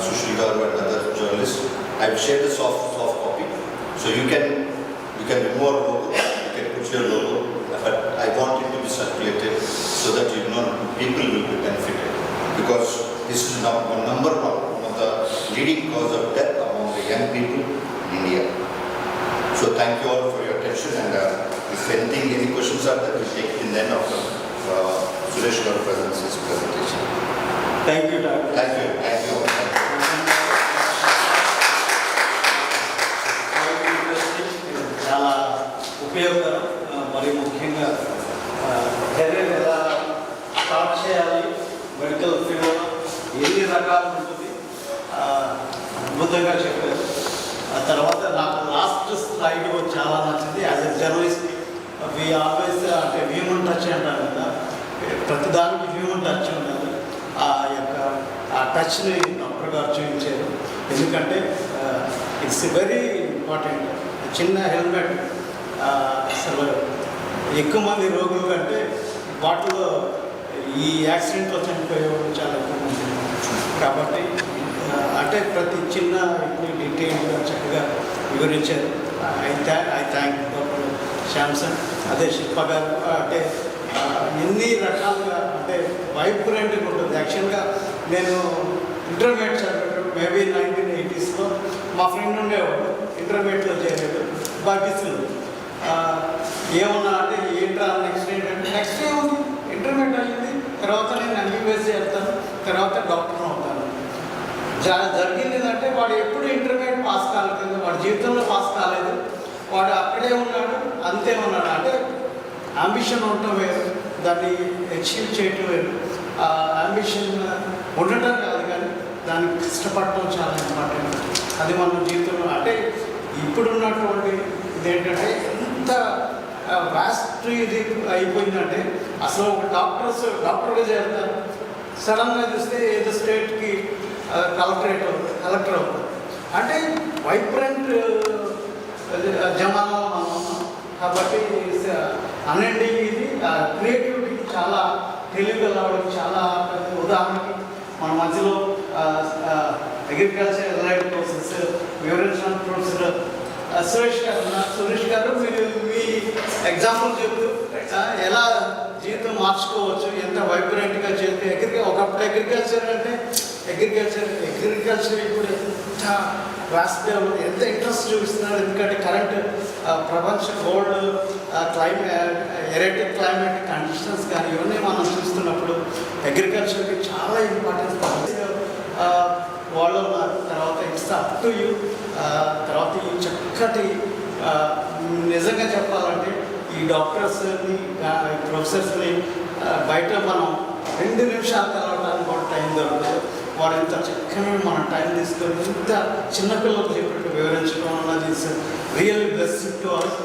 Sushil Garu and other journalists, I have shared a soft copy. So you can remove our logo, you can put your logo, but I want it to be circulated so that people will be benefited. Because this is now number one of the leading cause of death among the young people in India. So thank you all for your attention, and if any questions are there, we'll take it in the end of Suresh Garu presents his presentation. Thank you, Doctor. Thank you. Thank you. చాలా ఉపయోగకరం. మరి ముఖ్యంగా career ఎలా start చేయాలి, medical ఫీల్డ్లో ఎన్ని రకాలు ఉంటుంది అద్భుతంగా చెప్పారు. ఆ తర్వాత నాకు లాస్ట్ స్లైడ్ చాలా నచ్చింది. As a journalist we always అంటే హ్యూమన్ టచ్ అంటారు కదా, ప్రతిదానికి హ్యూమన్ టచ్ ఉండాలి. ఆ టచ్ని డాక్టర్ గారు చూపించారు. ఎందుకంటే ఇట్స్ వెరీ ఇంపార్టెంట్. చిన్న హెల్మెట్ అసలు ఎక్కువ మంది రోగులు కంటే వాటిలో ఈ యాక్సిడెంట్లో చనిపోయేవాళ్ళు చాలా ఎక్కువ మంది. కాబట్టి అంటే ప్రతి చిన్న డీటెయిల్గా చక్కగా వివరించారు. ఐ థ్యాంక్ డాక్టర్ శాంసన్, అదే శిల్ప గారు. అంటే ఎన్ని రకాలుగా అంటే వైబ్రెంట్గా ఉంటుంది. యాక్చువల్గా నేను ఇంటర్మీడియట్ చదివేటప్పుడు మేబీ 1980s మా ఫ్రెండ్ ఉండేవాడు, ఇంటర్మీడియట్లో చేయలేదు, బాకీస్లో. ఏమన్నా అంటే ఏంట్రా నెక్స్ట్ ఏంటంటే నెక్స్ట్ ఏముంది, ఇంటర్మీడియట్ అయ్యింది, తర్వాత నేను ఎంబీబీఎస్ చేస్తాను, తర్వాత డాక్టర్ అవుతాను. జరిగింది ఏంటంటే వాడు ఎప్పుడు ఇంటర్మీడియట్ పాస్ కాలేదు, వాడి జీవితంలో పాస్ కాలేదు, వాడు అక్కడే ఉన్నాడు, అంతే ఉన్నాడు. అంటే అంబిషన్ ఉండటం వేరు, దాన్ని అచీవ్ చేయటం వేరు. అంబిషన్ ఉండటం కాదు కానీ దానికి కష్టపడటం చాలా ఇంపార్టెంట్. అది మన జీవితంలో అంటే ఇప్పుడున్నటువంటి ఇదేంటంటే ఎంత వాస్ట్ ఇది అయిపోయిందంటే అసలు ఒక డాక్టర్గా చేరుతారు, సడన్గా చూస్తే ఏదో స్టేట్కి కలెక్టర్ అవుతారు. అంటే వైబ్రెంట్ జమానాలో మనం ఉన్నాం. కాబట్టి అనండి ఇది క్రియేటివిటీకి చాలా తెలియగలవాడికి చాలా పెద్ద ఉదాహరణకి మన మధ్యలో అగ్రికల్చర్ రిలేటెడ్ కోర్సెస్ వివరించిన ప్రొఫెసర్ సురేష్ గారు మీరు మీ ఎగ్జాంపుల్ చెప్తూ ఎలా జీవితం మార్చుకోవచ్చు, ఎంత వైబ్రెంట్గా చేస్తే ఒకప్పుడు అగ్రికల్చర్ అంటే అగ్రికల్చర్ ఇప్పుడు ఎంత వాస్ట్ డెవలప్, ఎంత ఇంట్రెస్ట్ చూపిస్తున్నారు. ఎందుకంటే కరెంట్ ప్రపంచ గోల్డ్ ఎరేటిక్ క్లైమేట్ కండిషన్స్ కానీ ఇవన్నీ మనం చూస్తున్నప్పుడు అగ్రికల్చర్కి చాలా ఇంపార్టెన్స్ వాళ్ళు ఉన్నారు. తర్వాత ఇట్స్ అప్ టు యూ. తర్వాత ఈ చక్కటి నిజంగా చెప్పాలంటే ఈ డాక్టర్స్ని ప్రొఫెసర్స్ని బయట మనం 2 నిమిషాలు కలవడానికి కూడా టైం దొరకదు. వాడు ఇంత చక్కగా మన టైం తీసుకొని ఇంత చిన్నపిల్లలకు చెప్పినట్టు వివరించడం అన్నది real blessing to us.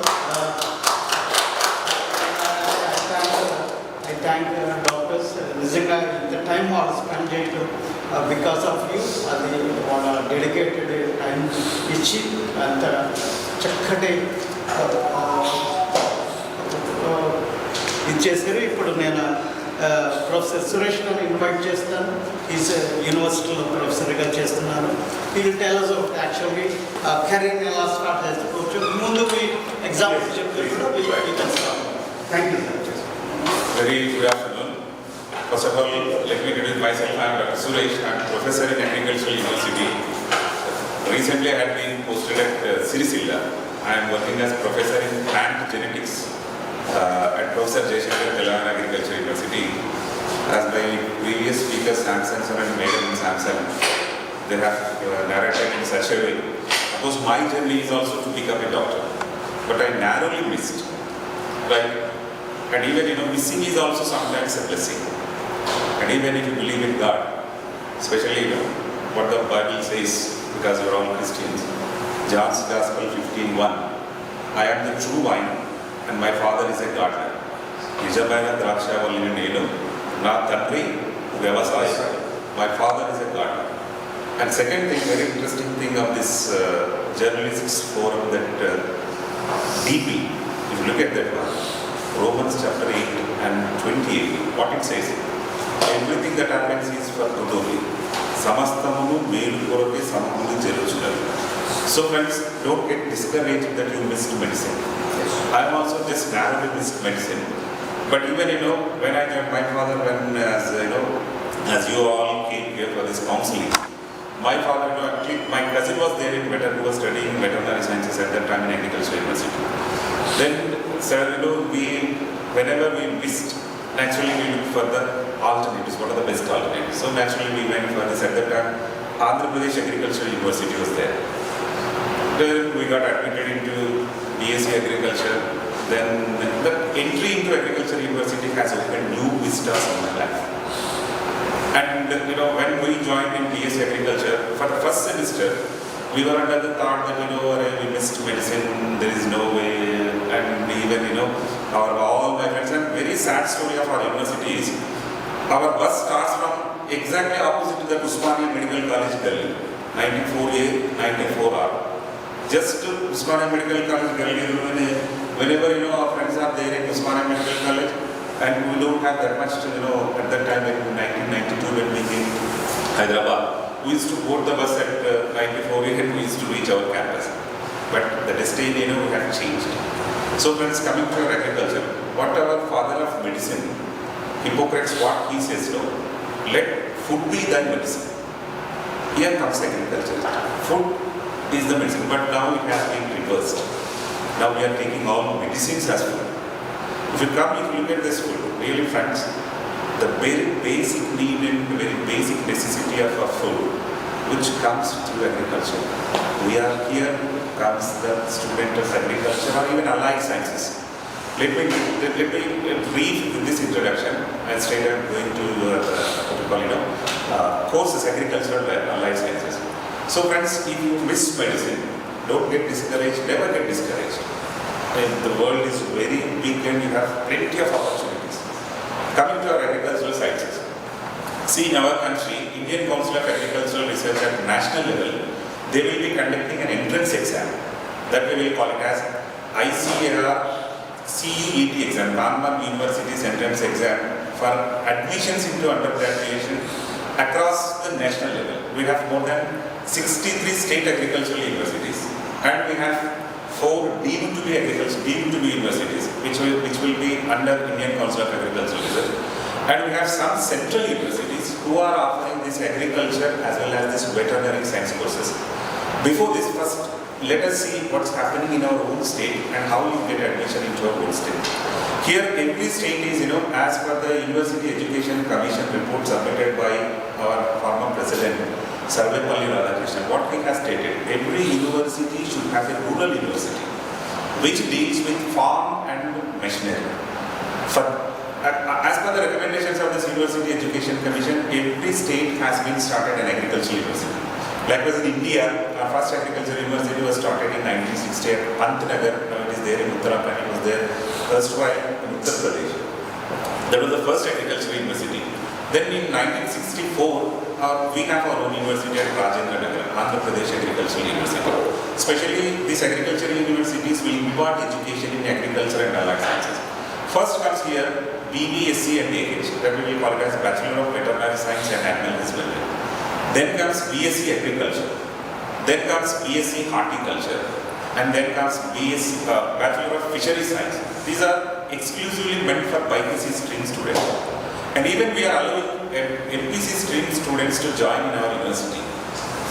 I thank doctors. నిజంగా ఇంత టైం వాళ్ళు స్పెండ్ చేయటం బికాస్ ఆఫ్ యూ, అది వాళ్ళ డెడికేటెడ్ టైం ఇచ్చి అంత చక్కటి ఇది చేశారు. ఇప్పుడు నేను ప్రొఫెసర్ సురేష్ గారిని ఇన్వైట్ చేస్తాను. ఈజ్ యూనివర్సిటీలో ప్రొఫెసర్గా చేస్తున్నారు. ఈ టెల్ us of యాక్చువల్లీ కెరీర్ని ఎలా స్టార్ట్ చేసుకోవచ్చు. ముందు మీ ఎగ్జాంపుల్ చెప్తే thank you sir. Very good afternoon. First of all, let me introduce myself. I am Dr. Suresh. I am professor in Agricultural University. Recently, I had been posted at Siricilla. I am working as professor in plant genetics. at Professor Jayashankar Telangana Agriculture University. As my previous speaker Samson sir and Madam Samson, they have narrated in such a way. Of course, my journey is also to become a doctor, but I narrowly missed. Right? And even missing is also sometimes a blessing. And even if you believe in God, especially what the Bible says, because we are all Christians, John's Gospel 15:1, I am the true vine and my father is a gardener. Nijamaina Drakshavallini Nenu, na Tandri Vyavasaya. My father is a gardener. And second thing, very interesting thing of this journalists forum that deeply, if you look at that one, Romans chapter 8 and 28, what it says, everything that happens is for good only. Samastamunu melu korake samamudu jeruchunaru. So friends, don't get discouraged that you missed medicine. I am also just narrowly missed medicine. But even when I joined my father, when as you all came here for this counseling, my father, actually my cousin was there in who was studying veterinary sciences at that time in Agricultural University. Then, sir, whenever we missed, naturally we looked for the alternatives. What are the best alternatives? So naturally we went for this. At that time, Andhra Pradesh Agricultural University was there. Then we got admitted into BSc Agriculture. Then the entry into Agricultural University has opened new vistas in my life. And when we joined in BSc Agriculture, for the first semester, we were under the thought that we missed medicine, there is no way, and even all my friends, and very sad story of our universities, our bus starts from exactly opposite to the Usmania Medical College Delhi, 94A, 94R. Just Usmania Medical College Delhi, whenever our friends are there in Usmania Medical College, and we don't have that much, at that time in 1992 when we came to Hyderabad, we used to board the bus at 94A and we used to reach our campus. But the destiny, had changed. So friends, coming to our agriculture, what our father of medicine, Hippocrates, what he says, let food be thy medicine. Here comes agriculture. Food is the medicine, but now it has been reversed. Now we are taking all medicines as food. If you look at this food, really friends, the very basic need and very basic necessity of our food, which comes through agriculture. We are here, comes the student of agriculture or even allied sciences. Let me brief with this introduction. I started going to courses, agricultural and allied sciences. So friends, if you miss medicine, don't get discouraged, never get discouraged. And the world is very big and you have plenty of opportunities. Coming to our agricultural sciences. See, in our country, Indian Council of Agricultural Research at national level, they will be conducting an entrance exam. That we will call it as ICAR CUET exam, Government Universities Entrance Exam for admissions into undergraduation across the national level. We have more than 63 state agricultural universities and we have 4 deemed to be universities, which will be under Indian Council of Agricultural Research. And we have some central universities who are offering this agriculture as well as this veterinary science courses. Before this, first let us see what's happening in our own state and how you get admission into our own state. Here, every state is, as per the University Education Commission report submitted by our former president, Sarvepalli Radhakrishnan, what he has stated, every university should have a rural university which deals with farm and machinery. As per the recommendations of this University Education Commission, every state has been started an agricultural university. Likewise in India, our first agricultural university was started in 1960 at Pantnagar. Now it is there in Uttarakhand, it was there erstwhile in Uttar Pradesh. That was the first agricultural university. Then in 1964, we have our own university at Rajendra Nagar, Andhra Pradesh Agricultural University. Especially these agricultural universities will impart education in agriculture and allied sciences. First comes here BBSc and AH, that we will call it as Bachelor of Veterinary Science and Animal Husbandry. Then comes BSc Agriculture. Then comes BSc Horticulture. And then comes Bachelor of Fisheries Science. These are exclusively meant for BPC stream students. And even we are allowing MPC stream students to join in our university.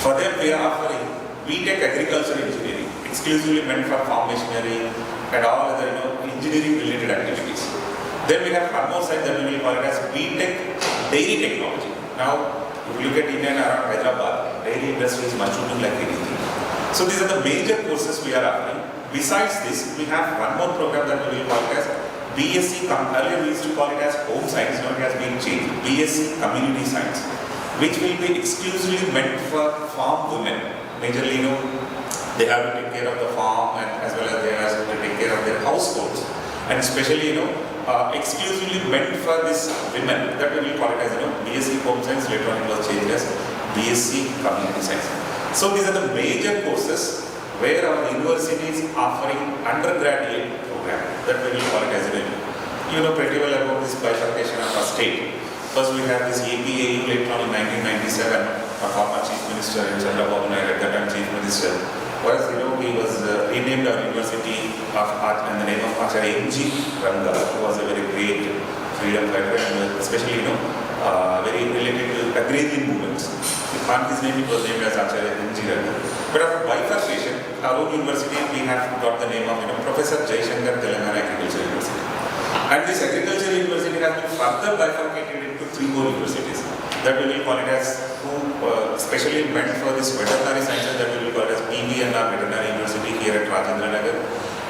For them we are offering BTech Agriculture Engineering. It exclusively meant for farm machinery and all other engineering related activities. Then we have one more side that we will call it as B.Tech Dairy Technology. Now, if you look at India and around Hyderabad, dairy industry is maturing like anything. So these are the major courses we are offering. Besides this, we have one more program that we will call it as BSc, earlier we used to call it as Home Science, now it has been changed, BSc Community Science, which will be exclusively meant for farm women. Majorly, they have to take care of the farm and as well as they have to take care of their households. And especially, exclusively meant for this women, that we will call it as, BSc Home Science, later on it was changed as BSc Community Science. So these are the major courses where our university is offering undergraduate program, that we will call it as pretty well about this bifurcation of our state. First we have this APAU later on in 1997, our former Chief Minister in Chandrababu Naidu, at that time Chief Minister, whereas he was renamed our University of Art in the name of Acharya M.G. Ranga, who was a very great freedom fighter and especially very related to agrarian movements. On his name it was named as Acharya M.G. Ranga. But after bifurcation, our own university, we have got the name of Professor Jaishankar Telangana Agriculture University. And this agriculture university has been further bifurcated into 3 more universities that we will call it as specially meant for this veterinary sciences, that we will call it as PVNR Veterinary University here at Rajendra Nagar.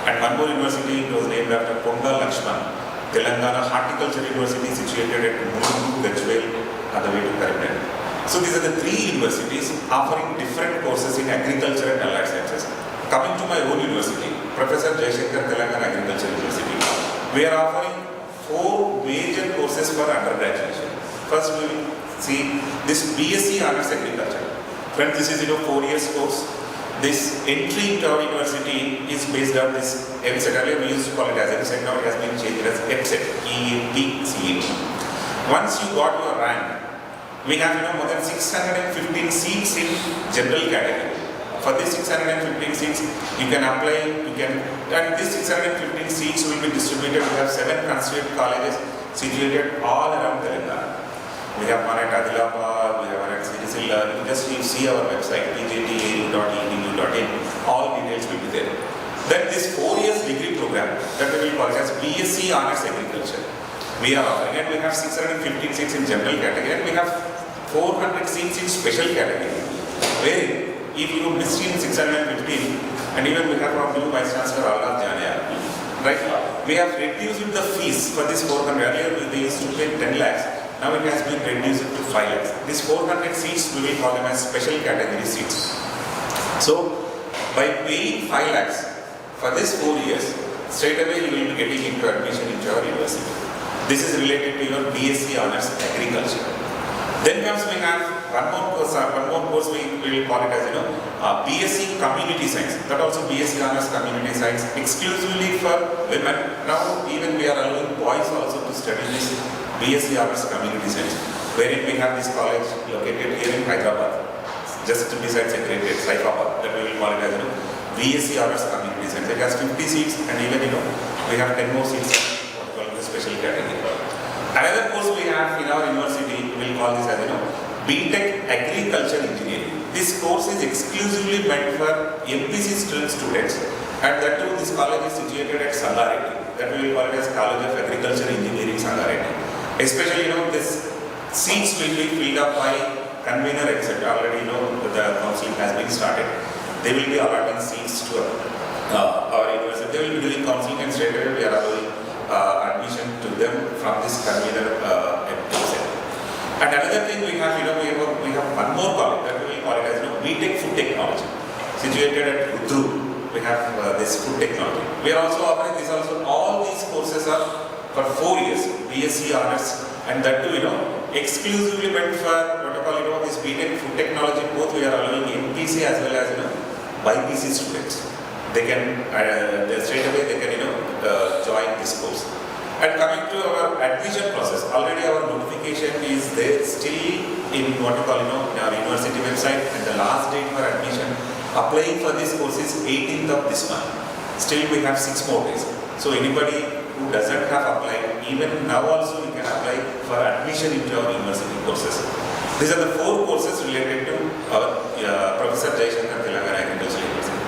And one more university was named after Ponga Lakshman, Telangana Horticulture University, situated at Mulungu, Gajwel, on the way to Karimnagar. So these are the 3 universities offering different courses in agriculture and allied sciences. Coming to my own university, Professor Jaishankar Telangana Agriculture University, we are offering 4 major courses for undergraduation. First we will see this BSc Honours Agriculture. Friends, this is 4 years course. This entry into our university is based on this EPCET. Earlier we used to call it as EPCET, now it has been changed as EPCET, EAPCET. Once you got your rank, we have more than 615 seats in general category. For these 615 seats, you can apply, and these 615 seats will be distributed. We have 7 constituent colleges situated all around Telangana. We have one at Adilabad, we have one at Sirisilla. You see our website, pjtu.edu.in, all details will be there. Then this 4 years degree program, that we will call it as BSc Honours Agriculture. We are offering, and we have 615 seats in general category, and we have 400 seats in special category, where if you missed in 615, and even we have our new Vice Chancellor Allah Jania, right? We have reduced the fees for this 400. Earlier they used to pay 10 lakhs, now it has been reduced to 5 lakhs. These 400 seats we will call them as special category seats. So by paying 5 lakhs for this 4 years, straight away you will be getting into admission into our university. This is related to your BSc Honours Agriculture. Then comes we have one more course we will call it as BSc Community Science. That also BSc Honours Community Science, exclusively for women. Now even we are allowing boys also to study this BSc Honours Community Science, wherein we have this college located here in Hyderabad, just beside Secretariat, Saifabad, that we will call it as BSc Honours Community Science. It has 50 seats, and even we have 10 more seats. Special category. Another course we have in our university, we will call this as B.Tech Agriculture Engineering. This course is exclusively meant for MPC students, and that too this college is situated at Sangareddy. That we will call it as College of Agriculture Engineering Sangareddy. Especially this seats will be filled up by convener etc. Already the counselling has been started. They will be allotting seats to our university. They will be doing counselling, and straight away we are allowing admission to them from this convener MPC. And another thing we have, we have one more college that we will call it as B.Tech Food Technology, situated at Rudru. We have this food technology. We are also offering this also. All these courses are for 4 years, BSc Honours, and that too, exclusively meant for what I call, this B.Tech Food Technology. Both we are allowing MPC as well as BPC students. They can straight away they can join this course. And coming to our admission process, already our notification is there still in what you call our university website, and the last date for admission applying for this course is 18th of this month. Still we have 6 more days. So anybody who doesn't have applied, even now also you can apply for admission into our university courses. These are the 4 courses related to our Professor Jaishankar Telangana Agriculture University.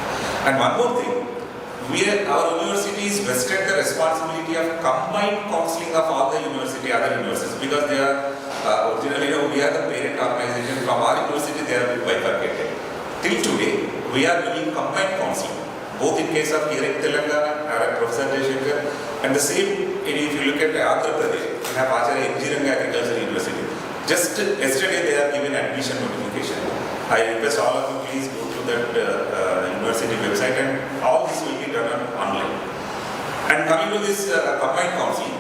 And one more thing, our university is vested the responsibility of combined counselling of all the other universities, because they are originally, we are the parent organization. From our university, they are bifurcated. Till today, we are doing combined counselling, both in case of here in Telangana, Professor Jaishankar, and the same, if you look at Andhra Pradesh, we have Acharya Engineering Agriculture University. Just yesterday, they are given admission notification. I request all of you, please go to that university website, and all this will be done online. And coming to this combined counseling,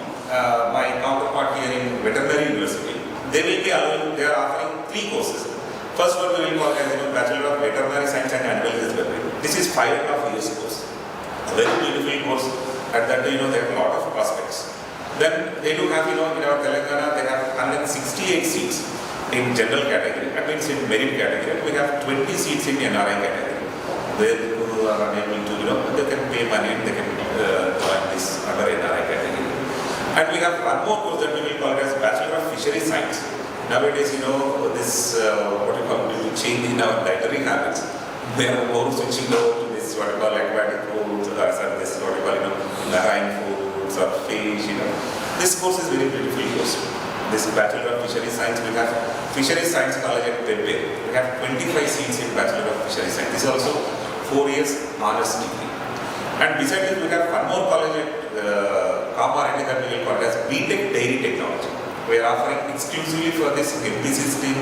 my counterpart here in Veterinary University, they are offering 3 courses. First one we will call as Bachelor of Veterinary Science and Animal Husbandry. This is 5.5 years course. A very beautiful course. At that there are a lot of prospects. Then they do have, in our Telangana, they have 168 seats in general category. That means in merit category. We have 20 seats in NRI category. Who are unable to, they can pay money and they can join this other NRI category. And we have one more course that we will call as Bachelor of Fisheries Science. Nowadays, this, due to change in our dietary habits, we are more switching over to this, aquatic foods, or this, marine foods, or fish, This course is very beautiful course. This Bachelor of Fisheries Science, we have Fisheries Science College at Pepe. We have 25 seats in Bachelor of Fisheries Science. This is also 4 years honors degree. And besides this, we have one more college at Kamarandi that we will call as BTech Dairy Technology. We are offering exclusively for this MPC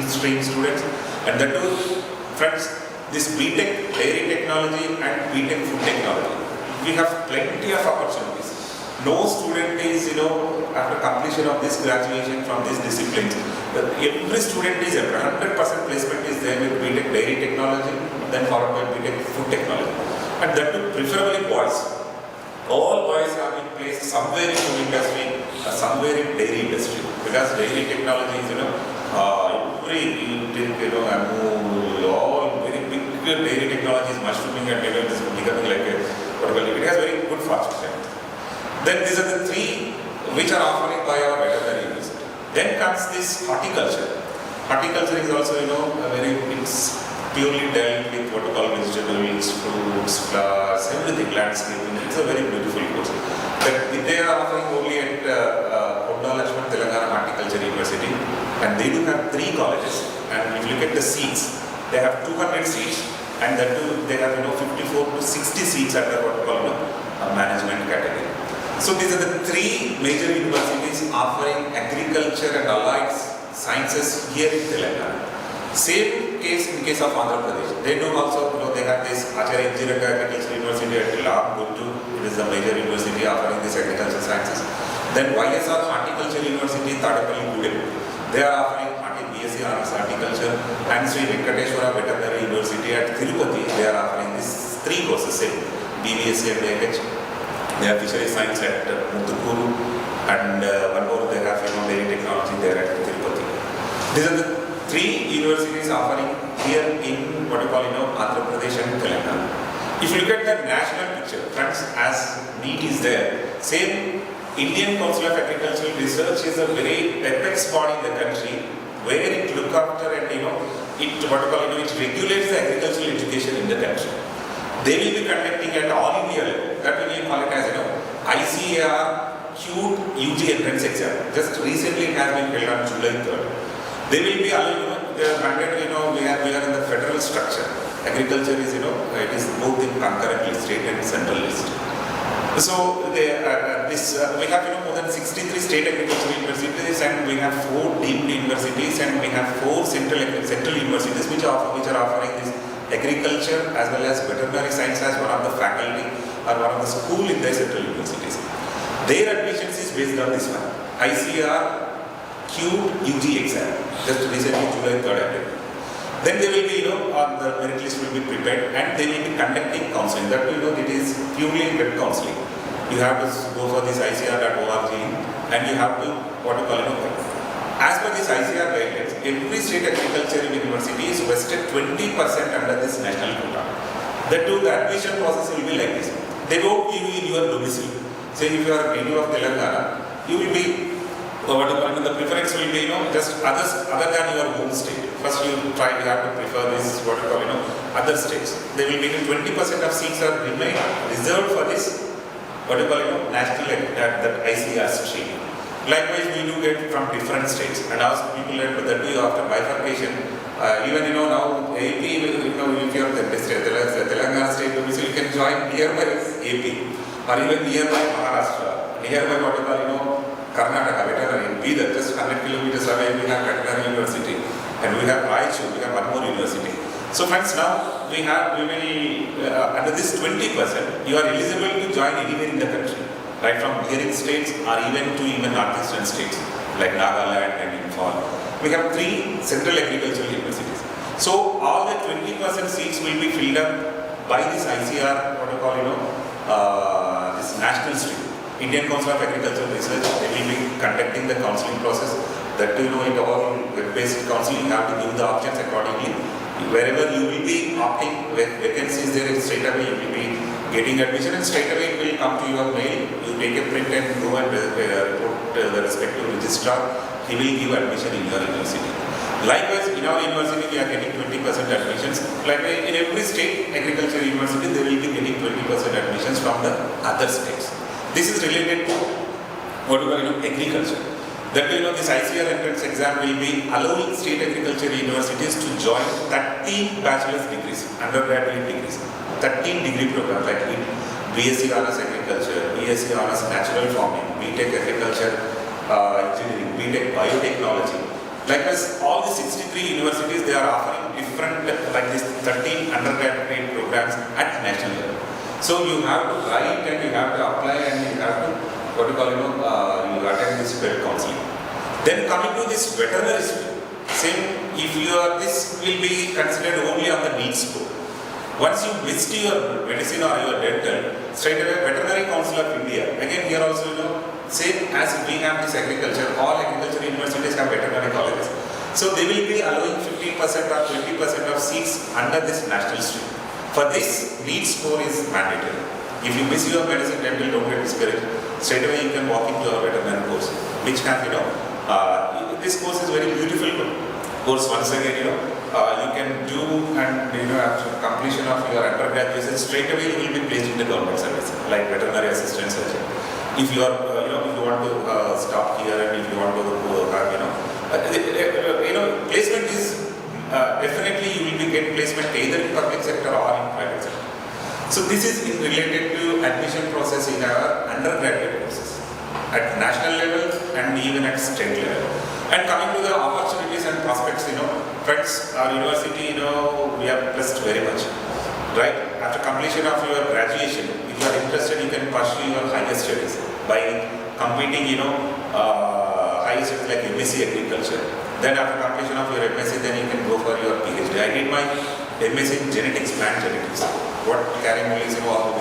stream students. And that too, friends, this BTech Dairy Technology and BTech Food Technology, we have plenty of opportunities. No student is, after completion of this graduation from these disciplines, every student is 100% placement is there with BTech Dairy Technology, then followed by BTech Food Technology. And that too, preferably boys. All boys have been placed somewhere in food industry, somewhere in dairy industry, because dairy technology is, all very big dairy technology is mushrooming and it is becoming like a, it has very good fortune. Then these are the 3 which are offered by our veterinary university. Then comes this horticulture. Horticulture is also, it's purely dealt with what we call vegetables, fruits, flowers, everything, landscaping. It's a very beautiful course. But they are offering only at Lakshman Telangana Horticulture University, and they do have 3 colleges. And if you look at the seats, they have 200 seats, and that too, they have 54 to 60 seats under what we call management category. So these are the 3 major universities offering agriculture and allied sciences here in Telangana. Same case in case of Andhra Pradesh. They do also, they have this Acharya Engineering Agriculture University at Guntur. It is the major university offering this agricultural sciences. Then YSR Horticulture University, Tadapalli Gudem. They are offering BSc Honours Horticulture, and Sri Venkateshwara Veterinary University at Tirupati. They are offering these 3 courses, same BBSc and AH. They have Fisheries Science at Muttukuru, and one more they have Dairy Technology there at Tirupati. These are the 3 universities offering here in what you call Andhra Pradesh and Telangana. If you look at the national picture, friends, as NEET is there, same Indian Council of Agricultural Research is a very apex body in the country where it look after and it regulates the agricultural education in the country. They will be conducting at all India level. That we will call it as ICAR Qt UG entrance exam. Just recently it has been held on July 3rd. They will be allowed, they are mandated, we are in the federal structure. Agriculture is, it is both in concurrent list, state and central list. So we have more than 63 state agricultural universities, and we have 4 deemed universities, and we have 4 central universities which are offering this agriculture as well as veterinary science as one of the faculty or one of the school in their central universities. Their admissions is based on this one, ICR Qt UG exam, just recently July 3rd. Then they will be, on the merit list will be prepared, and they will be conducting counselling. That it is purely web counselling. You have to go for this ICR.org, and you have to as per this ICR guidelines, every state agriculture university is vested 20% under this national quota. That too, the admission process will be like this. They won't give you in your domicile. Say if you are a native of Telangana, you will be the preference will be just other than your home state. first you have to prefer this, what you call, other states. They will be 20% of seats are remain reserved for this, what you call, national, that ICR stream. Likewise, we do get from different states, and ask people that we after bifurcation, even now AP, if you are the Telangana state, so you can join nearby AP, or even nearby Maharashtra, nearby what you call, Karnataka, veterinary, Bidar, just 100 kilometers away we have veterinary university, and we have Raichur, we have one more university. So friends, now we will, under this 20%, you are eligible to join anywhere in the country, right from neighboring states or even northeastern states, like Nagaland and Imphal. We have 3 central agricultural universities. So all the 20% seats will be filled up by this ICR, what you call, this national stream. Indian Council of Agricultural Research, they will be conducting the counseling process. That in all web-based counseling, you have to give the options accordingly. Wherever you will be opting with vacancies there, straight away you will be getting admission, and straight away it will come to your mail. You take a print and go and report the respective registrar. He will give admission in your university. Likewise, in our university, we are getting 20% admissions. Like in every state agriculture university, they will be getting 20% admissions from the other states. This is related to what we call agriculture. That this ICR entrance exam will be allowing state agriculture universities to join 13 bachelor's degrees, undergraduate degrees, 13 degree programs like BSc Honours Agriculture, BSc Honours Natural Farming, BTech Agriculture Engineering, BTech Biotechnology. Likewise, all the 63 universities, they are offering different, like this 13 undergraduate programs at national level. So you have to write and you have to apply and you have to, what you call, you attend this field counseling. Then coming to this veterinary stream, same, if you are, this will be considered only on the need score. Once you visit your medicine or your dental, straight away Veterinary Council of India, again here also, same as we have this agriculture, all agriculture universities have veterinary colleges. So they will be allowing 15% or 20% of seats under this national stream. For this, need score is mandatory. If you miss your medicine, dental, don't get discouraged. Straight away you can walk into a veterinary course, which can, this course is very beautiful course. Once again, you can do, and after completion of your undergraduate, straight away you will be placed in the government service, like veterinary assistant surgeon. If you are, if you want to stop here and if you want to have, placement is definitely you will be getting placement either in public sector or in private sector. So this is related to admission process in our undergraduate courses at national level and even at state level. And coming to the opportunities and prospects, friends, our university, we are blessed very much, right? After completion of your graduation, if you are interested, you can pursue your higher studies by completing, higher studies like MSc Agriculture. Then after completion of your MSc, then you can go for your PhD. I did my MSc in Genetics, Plant Genetics. What carrying is all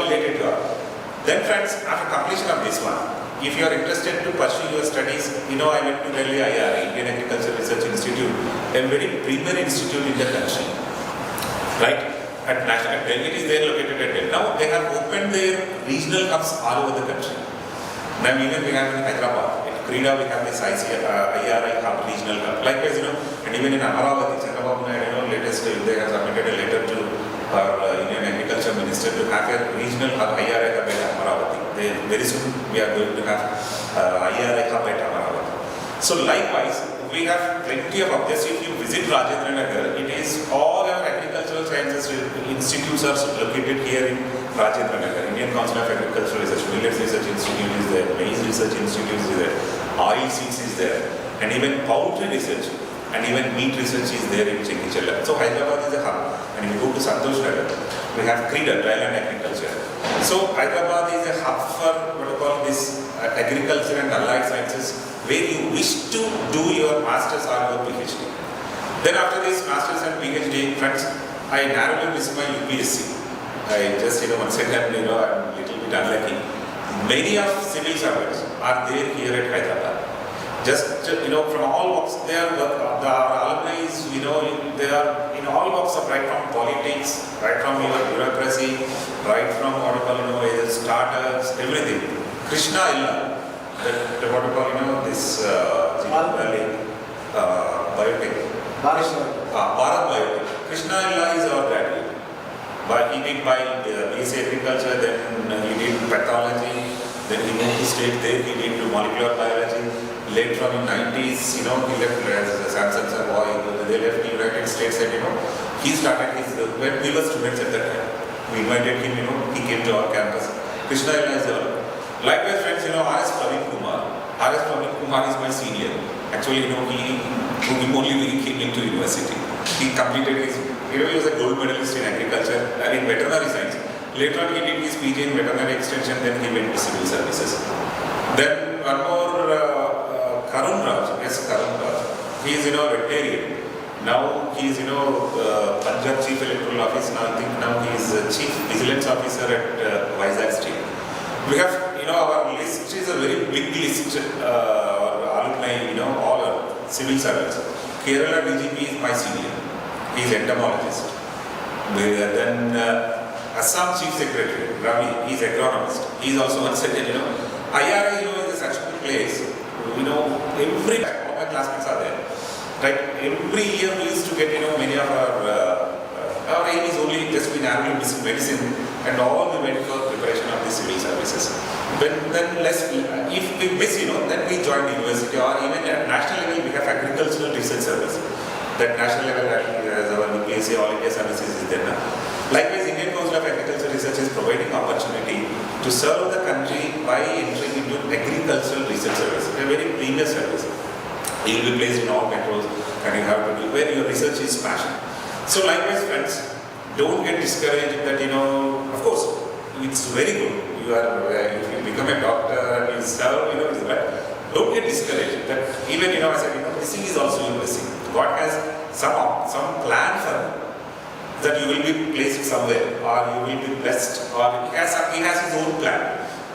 related to our. Then friends, after completion of this one, if you are interested to pursue your studies, I went to Delhi IRI, Indian Agricultural Research Institute, a very premier institute in the country, right? At Delhi, it is there located at Delhi. Now they have opened their regional hubs all over the country. Now even we have in Hyderabad, at Krida we have this IRI hub, regional hub. Likewise, and even in Amaravati, Chandrababu Naidu, latest they have submitted a letter to our Indian Agriculture Minister to have a regional hub, IRI hub at Amaravati. Very soon we are going to have IRI hub at Amaravati. So likewise, we have plenty of objects. If you visit Rajendra Nagar, it is all our agricultural sciences institutes are located here in Rajendra Nagar. Indian Council of Agricultural Research, Millets Research Institute is there, Maize Research Institute is there, Oil Seeds is there, and even poultry research and even meat research is there in Chengichella. So Hyderabad is a hub. And if you go to Santosh Nagar, we have Krida, Dry Land Agriculture. So Hyderabad is a hub for what we call this agriculture and allied sciences, where you wish to do your masters or your PhD. Then after this masters and PhD, friends, I narrowly missed my UPSC. I just once said that I'm a little bit unlucky. Many of civil servants are there here at Hyderabad. Just from all walks, they are the alumni is they are in all walks of, right from politics, right from your bureaucracy, right from what you call startups, everything. Krishna Illa, that what you call this biotech. Bharat Biotech. Krishna Illa is our graduate. But he did BSc Agriculture, then he did pathology, then he moved to state there, he did molecular biology. Later on in 90s, he left as Samson sir, they left the United States and, he started his, when we were students at that time, we invited him, he came to our campus. Krishna Illa is our. Likewise, friends, R.S. Praveen Kumar. R.S. Praveen Kumar is my senior. Actually, he only when he came into university. He completed his, he was a gold medalist in agriculture and in veterinary science. Later on, he did his PG in veterinary extension, then he went to civil services. Then one more, Karun Raj, Karun Raj. He is, a veterinarian. Now he is, Punjab Chief Electoral Office. Now I think now he is Chief Vigilance Officer at Vizag State. We have, our list is a very big list. Alumni, all are civil servants. Kerala DGP is my senior. He is entomologist. Then Assam Chief Secretary, Ravi, he is agronomist. He is also one second, IRA, is such a place. Every all my classmates are there. Right? Every year we used to get, many of our aim is only just we narrowly missing medicine and all we went for preparation of the civil services. If we miss, then we join the university or even at national level we have agricultural research service. That national level as our UPSC All India services is there now. Likewise, Indian Council of Agricultural Research is providing opportunity to serve the country by entering into agricultural research service. A very premier service. You will be placed in all metros and you have to do where your research is passion. So likewise, friends, don't get discouraged that, of course, it's very good. If you become a doctor and you serve, but don't get discouraged that even, I said, this thing is also your blessing. God has some plan for you that you will be placed somewhere or you will be blessed or he has his own plan.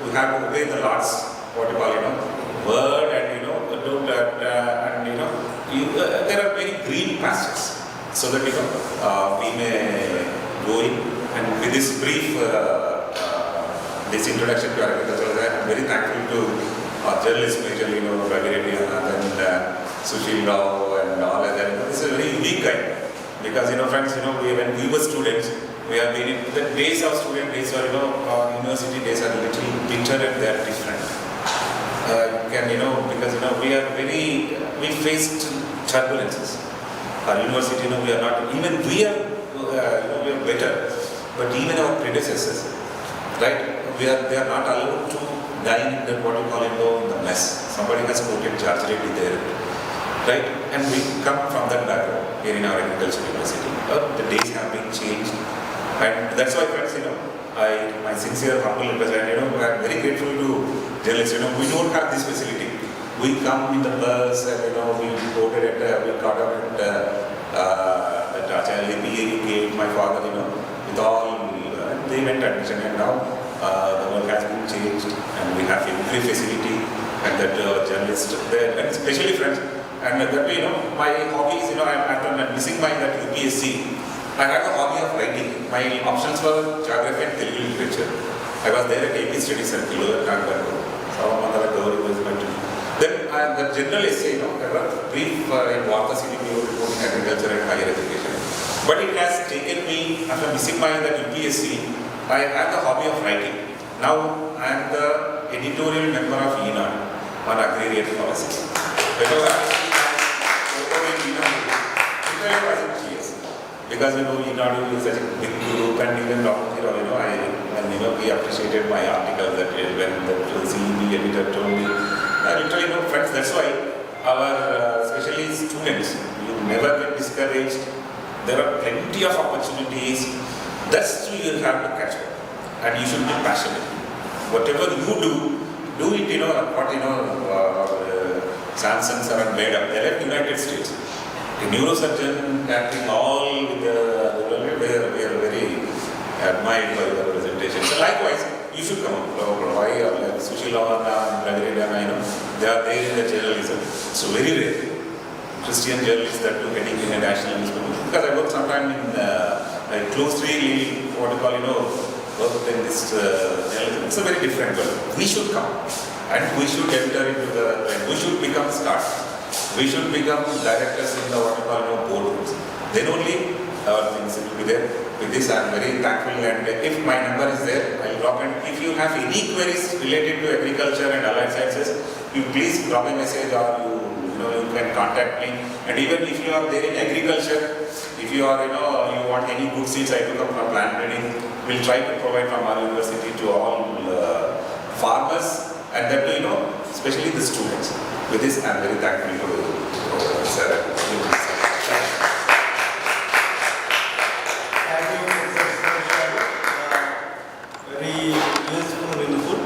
We have to obey the Lord's, what you call, word and, don't, there are very green pastures so that, we may go in and with this brief, this introduction to agriculture, I am very thankful to our journalists, majorly, Ravi Reddy and Sushil Rao and all of that. This is a very unique guy because, friends, when we were students, we have been in the days of student days or, university days are a little bitter and they are different. Because, we faced turbulences. Our university, we are not, even we are, we are better, but even our predecessors, right? They are not allowed to dine in that what you call in the mess. Somebody has quoted George Reddy there, right? And we come from that background here in our agriculture university. The days have been changed, and that's why, friends, my sincere humble request, and I'm very grateful to journalists. We don't have this facility. We come in the bus, and we voted at, we got up at Acharya gate, my father, with all, they went admission, and now the work has been changed, and we have every facility, and that journalists there, and especially, friends, and that way, my hobby is, I'm missing my that UPSC. I had a hobby of writing. My options were geography and Telugu literature. I was there at AP Study Circle at Nagpur. Then the general essay, I was brief in Varta CDPO reporting agriculture and higher education. But it has taken me, after missing my UPSC, I had the hobby of writing. Now I am the editorial member of ENAD on agrarian policy. Because I was in GS. Because ENAD is such a big group and even we appreciated my article that when the CEB editor told me. Literally, friends, that's why our, especially students, you never get discouraged. There are plenty of opportunities. That's why you have to catch up. And you should be passionate. Whatever you do it, what, Samson sir and made up. They left United States. A neurosurgeon acting all with we are very admired by the presentation. So likewise, you should come up. Why Sushil and Ravi Reddy, they are there in the journalism. So very rare. Christian journalists that do heading in a national newspaper. Because I worked sometime in closely, what you call, worked in this journalism. It's a very different world. We should come and we should enter into we should become stars. we should become directors in the what you call boardrooms. Then only our things will be there. With this, I am very thankful, and if my number is there, I will drop. And if you have any queries related to agriculture and allied sciences, you please drop a message, or you can contact me. And even if you are there in agriculture, if you are you want any good seeds, I took up from plant breeding. We'll try to provide from our university to all farmers, and then especially the students. With this, I am very thankful to Sarah. Very useful, wonderful.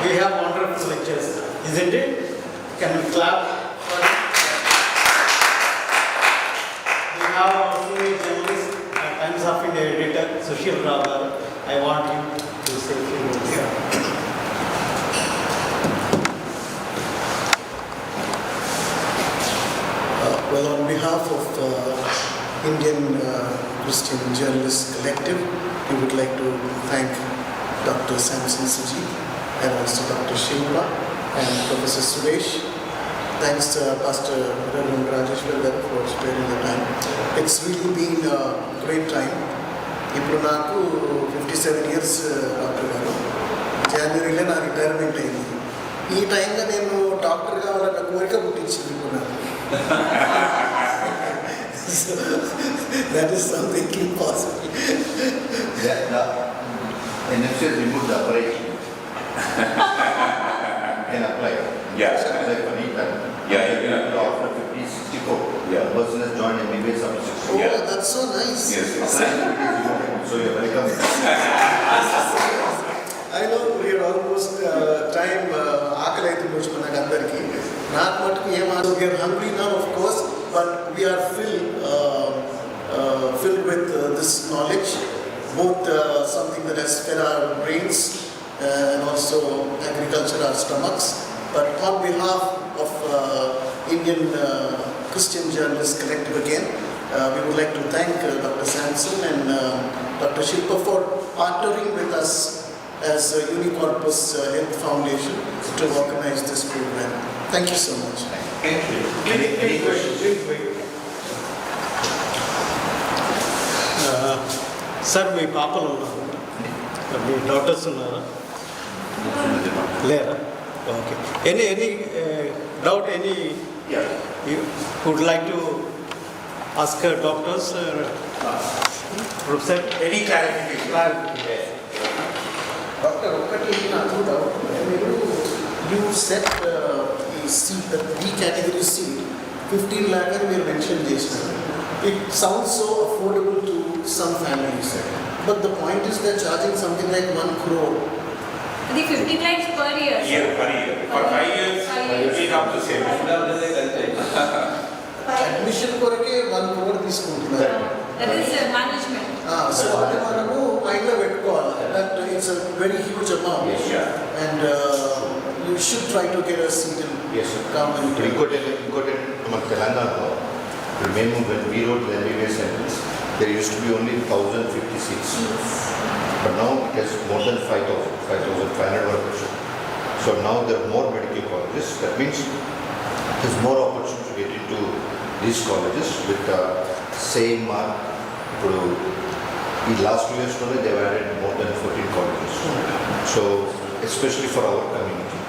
We have wonderful lectures, isn't it? Can we clap for it? We have also a journalist, Times of India editor, Sushil Rao. I want you to say a few words. Well, on behalf of Indian Christian Journalists Collective, we would like to thank Dr. Samson Suji and also Dr. Shilpa and Professor Suresh. Thanks Pastor Reverend Rajeshwar Garu for sparing the time. It's really been a great time. ఇప్పుడు నాకు 57 years doctor గారు. జనవరిలో నా retirement అయింది. ఈ టైంలో నేను doctor కావాలన్న కోరిక పుట్టించింది ఇప్పుడు నాకు. So, that is something impossible. NFCS removed the operation. Can apply. Yeah. Apply for any time. Yeah, you can apply. After 50, 64. Yeah. The person has joined MBBS after 64. Oh, Yeah. that's so nice. Yes. So you're welcome. I know we are almost time ఆకలి అవుతుంది మనకు అందరికీ. నాకు మటుకు ఏమాత్రం we are hungry now, of course, but we are filled with this knowledge, both something that has fed our brains and also agriculture our stomachs. But on behalf of Indian Christian Journalists Collective again, we would like to thank Dr. Samson and Dr. Shilpa for partnering with us as Unicorpus Health Foundation to organize this program. Thank you so much. Any questions? Sir మీ పాపలు ఉన్నారు, మీ doctors ఉన్నారా? లేరా? Okay. Any doubt, any you would like to ask doctors, Professor? Any clarification? Doctor, ఒకటి నాకు doubt. మీరు you set ఈ seat, the B category seat 15 lakh అని మీరు మెన్షన్ చేసినారు. It sounds so affordable to some families, but the point is they're charging something like 1 crore. The 15 lakhs per year. Per year. For 5 years, we have to save. Admission కొరకే 1 crore తీసుకుంటున్నారు. That is management. So అది మనము మైండ్లో పెట్టుకోవాలి. That it's a very huge amount. Yeah. And you should try to get a seat in Yes, sir. government. ఇంకోటి మన తెలంగాణలో ఇప్పుడు మేము when we wrote the MBBS entrance, there used to be only 1,050 seats. But now it has more than 5,500 workers. So now there are more medical colleges. That means there's more opportunity to get into these colleges with the same mark. In the last 2 years, they've added more than 14 colleges. So especially for our community.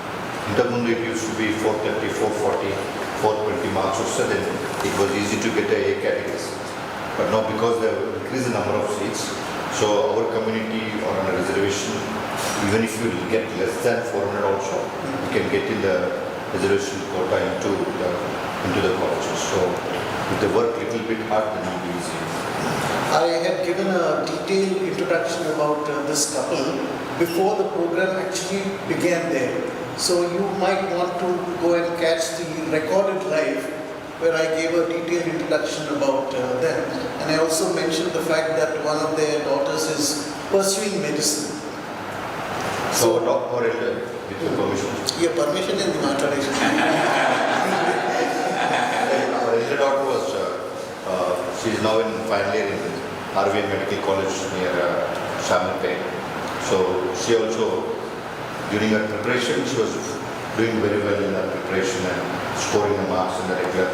In the Mundu, it used to be 430, 440, 420 marks or so, then it was easy to get a category. But now because they have increased the number of seats, so our community or on a reservation, even if you get less than 400 also, you can get in the reservation quota into the colleges. So if they work a little bit hard, then it will be easy. I had given a detailed introduction about this couple before the program actually began there. So you might want to go and catch the recorded live where I gave a detailed introduction about them. And I also mentioned the fact that one of their daughters is pursuing medicine. So talk more with your permission. Your permission in the matter. Our elder daughter was, she is now in final year in RVN Medical College near Shamanpet. So she also, during her preparation, she was doing very well in the preparation and scoring the marks in the regular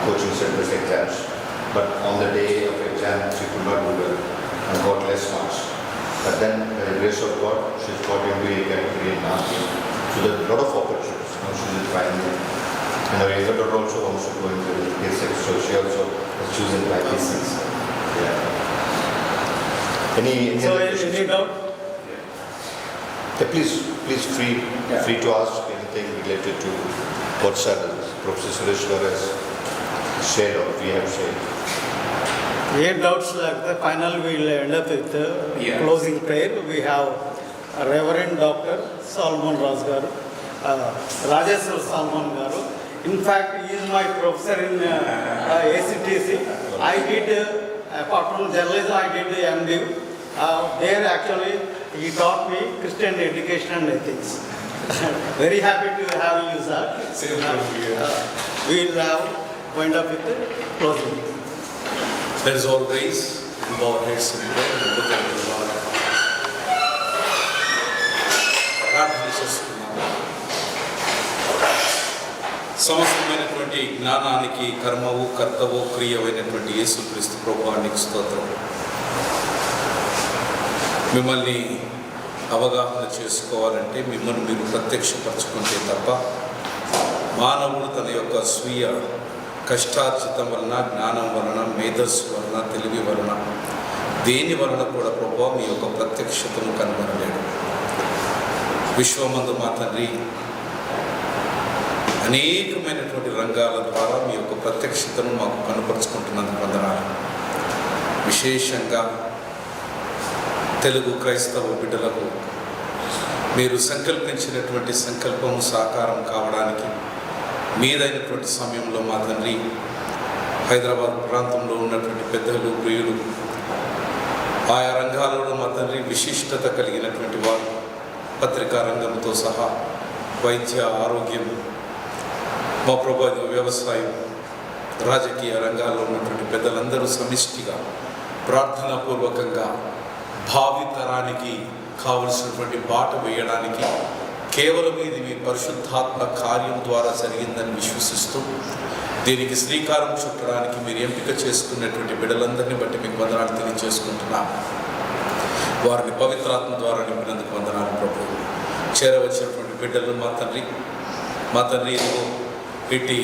coaching centers exams. But on the day of exam, she could not do well and got less marks. But then, by the grace of God, she's got into a category in last year. So there's a lot of opportunities. Now she's in final year. And her younger daughter also wants to go into year 6, so she also has chosen like this. Yeah. Any doubt? Yeah, please free to ask anything related to what Sir Professor Sureshwar has shared or we have shared. Any doubts like the final we will end up with closing prayer. We have Reverend Dr. Salman Raj Garu, Rajeswar Salman Garu. In fact, he is my professor in ACTC. I did, apart from journalism, I did the MDiv. There actually he taught me Christian education and ethics. Very happy to have you, sir. We will have wind up with the closing. Let us all raise and bow our heads in prayer and look at the Lord. ప్రార్థన చేసుకున్నాము. సమస్తమైనటువంటి జ్ఞానానికి కర్మవు కర్తవు క్రియమైనటువంటి యేసుక్రీస్తు ప్రభువానికి స్తోత్రం. మిమ్మల్ని అవగాహన చేసుకోవాలంటే మిమ్మల్ని మీరు ప్రత్యక్షపరచుకుంటే తప్ప మానవుడు తన యొక్క స్వీయ కష్టార్జితం వలన, జ్ఞానం వలన, మేధస్సు వలన, తెలివి వలన, దేని వలన కూడా ప్రభువా మీ యొక్క ప్రత్యక్షతను కనుగొనలేడు. విశ్వమందు మా తండ్రి అనేకమైనటువంటి రంగాల ద్వారా మీ యొక్క ప్రత్యక్షతను మాకు కనపరుచుకుంటున్నందుకు వందనాలు. విశేషంగా తెలుగు క్రైస్తవ బిడ్డలకు మీరు సంకల్పించినటువంటి సంకల్పం సాకారం కావడానికి మీదైనటువంటి సమయంలో మా తండ్రి హైదరాబాద్ ప్రాంతంలో ఉన్నటువంటి పెద్దలు, ప్రియులు, ఆయా రంగాలలో మా తండ్రి విశిష్టత కలిగినటువంటి వారు, పత్రికా రంగంతో సహా వైద్య, ఆరోగ్యం, మా ప్రభు వ్యవసాయం, రాజకీయ రంగాల్లో ఉన్నటువంటి పెద్దలందరూ సమిష్టిగా ప్రార్థనాపూర్వకంగా భావితరానికి కావలసినటువంటి బాట వేయడానికి కేవలం ఇది మీ పరిశుద్ధాత్మ కార్యం ద్వారా జరిగిందని విశ్వసిస్తూ దీనికి శ్రీకారం చుట్టడానికి మీరు ఎంపిక చేసుకున్నటువంటి బిడ్డలందరినీ బట్టి మీకు వందనాలు తెలియజేసుకుంటున్నాను. వారిని పవిత్రాత్మ ద్వారా నింపినందుకు వందనాలు ప్రభు. చేరవచ్చినటువంటి బిడ్డలు మా తండ్రి వీటి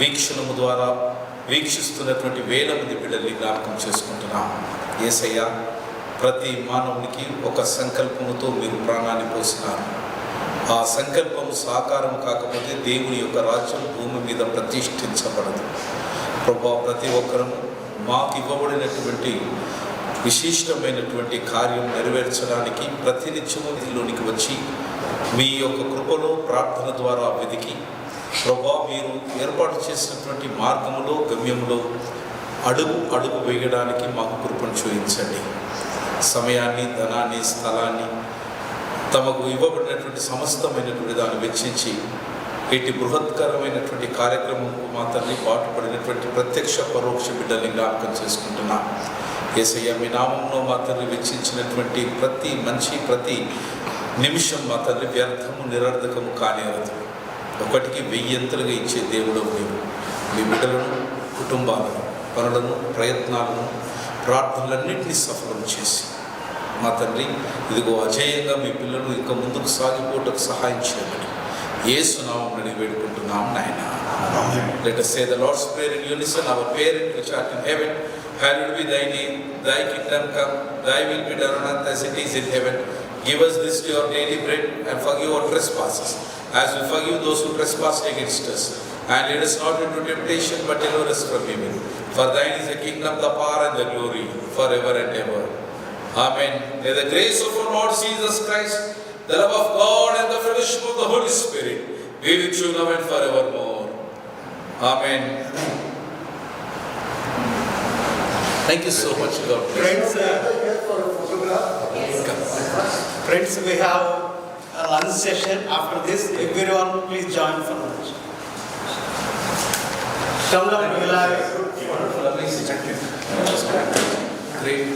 వీక్షణము ద్వారా వీక్షిస్తున్నటువంటి వేల మంది బిడ్డల్ని జ్ఞాపకం చేసుకుంటున్నాం. యేసయ్య, ప్రతి మానవునికి ఒక సంకల్పముతో మీరు ప్రాణాన్ని పోసినారు. ఆ సంకల్పం సాకారం కాకపోతే దేవుని యొక్క రాజ్యం భూమి మీద ప్రతిష్ఠించబడదు. ప్రభా, ప్రతి ఒక్కరూ మాకు ఇవ్వబడినటువంటి విశిష్టమైనటువంటి కార్యం నెరవేర్చడానికి ప్రతినిత్యము వీధిలోనికి వచ్చి మీ యొక్క కృపలో ప్రార్థన ద్వారా వెతికి ప్రభా మీరు ఏర్పాటు చేసినటువంటి మార్గములో, గమ్యములో అడుగు వేయడానికి మాకు కృపను చూపించండి. సమయాన్ని, ధనాన్ని, స్థలాన్ని, తమకు ఇవ్వబడినటువంటి సమస్తమైనటువంటి దాన్ని వెచ్చించి ఇటు బృహత్కరమైనటువంటి కార్యక్రమంకు మా తండ్రి పాటుపడినటువంటి ప్రత్యక్ష పరోక్ష బిడ్డల్ని జ్ఞాపకం చేసుకుంటున్నా. యేసయ్య, మీ నామంలో మా తండ్రి వెచ్చించినటువంటి ప్రతి మనిషి, ప్రతి నిమిషం మా తండ్రి వ్యర్థము, నిరర్ధకము కానేరదు. ఒకటికి 1000 ఇచ్చే దేవుడు మీరు. మీ బిడ్డలను, కుటుంబాలను, పనులను, ప్రయత్నాలను, ప్రార్థనలన్నింటినీ సఫలం చేసి మా తండ్రి ఇదిగో అజేయంగా మీ పిల్లలు ఇంకా ముందుకు సాగిపోవటకు సహాయం చేయమని యేసు నామమున వేడుకుంటున్నాం నాయన. Let us say the Lord's Prayer in unison. Our parent which art in heaven, hallowed be thy name. Thy kingdom come, thy will be done on earth as it is in heaven. Give us this day our daily bread, and forgive our trespasses, as we forgive those who trespass against us. And lead us not into temptation, but deliver us from evil. For thine is the kingdom, the power, and the glory, forever and ever. Amen. May the grace of our Lord Jesus Christ, the love of God, and the fellowship of the Holy Spirit be with you now and forevermore. Amen. Thank you so much, God bless. Friends, we have a lunch session after this. Everyone, please join for lunch. Come down, we will have Wonderful, amazing. Great.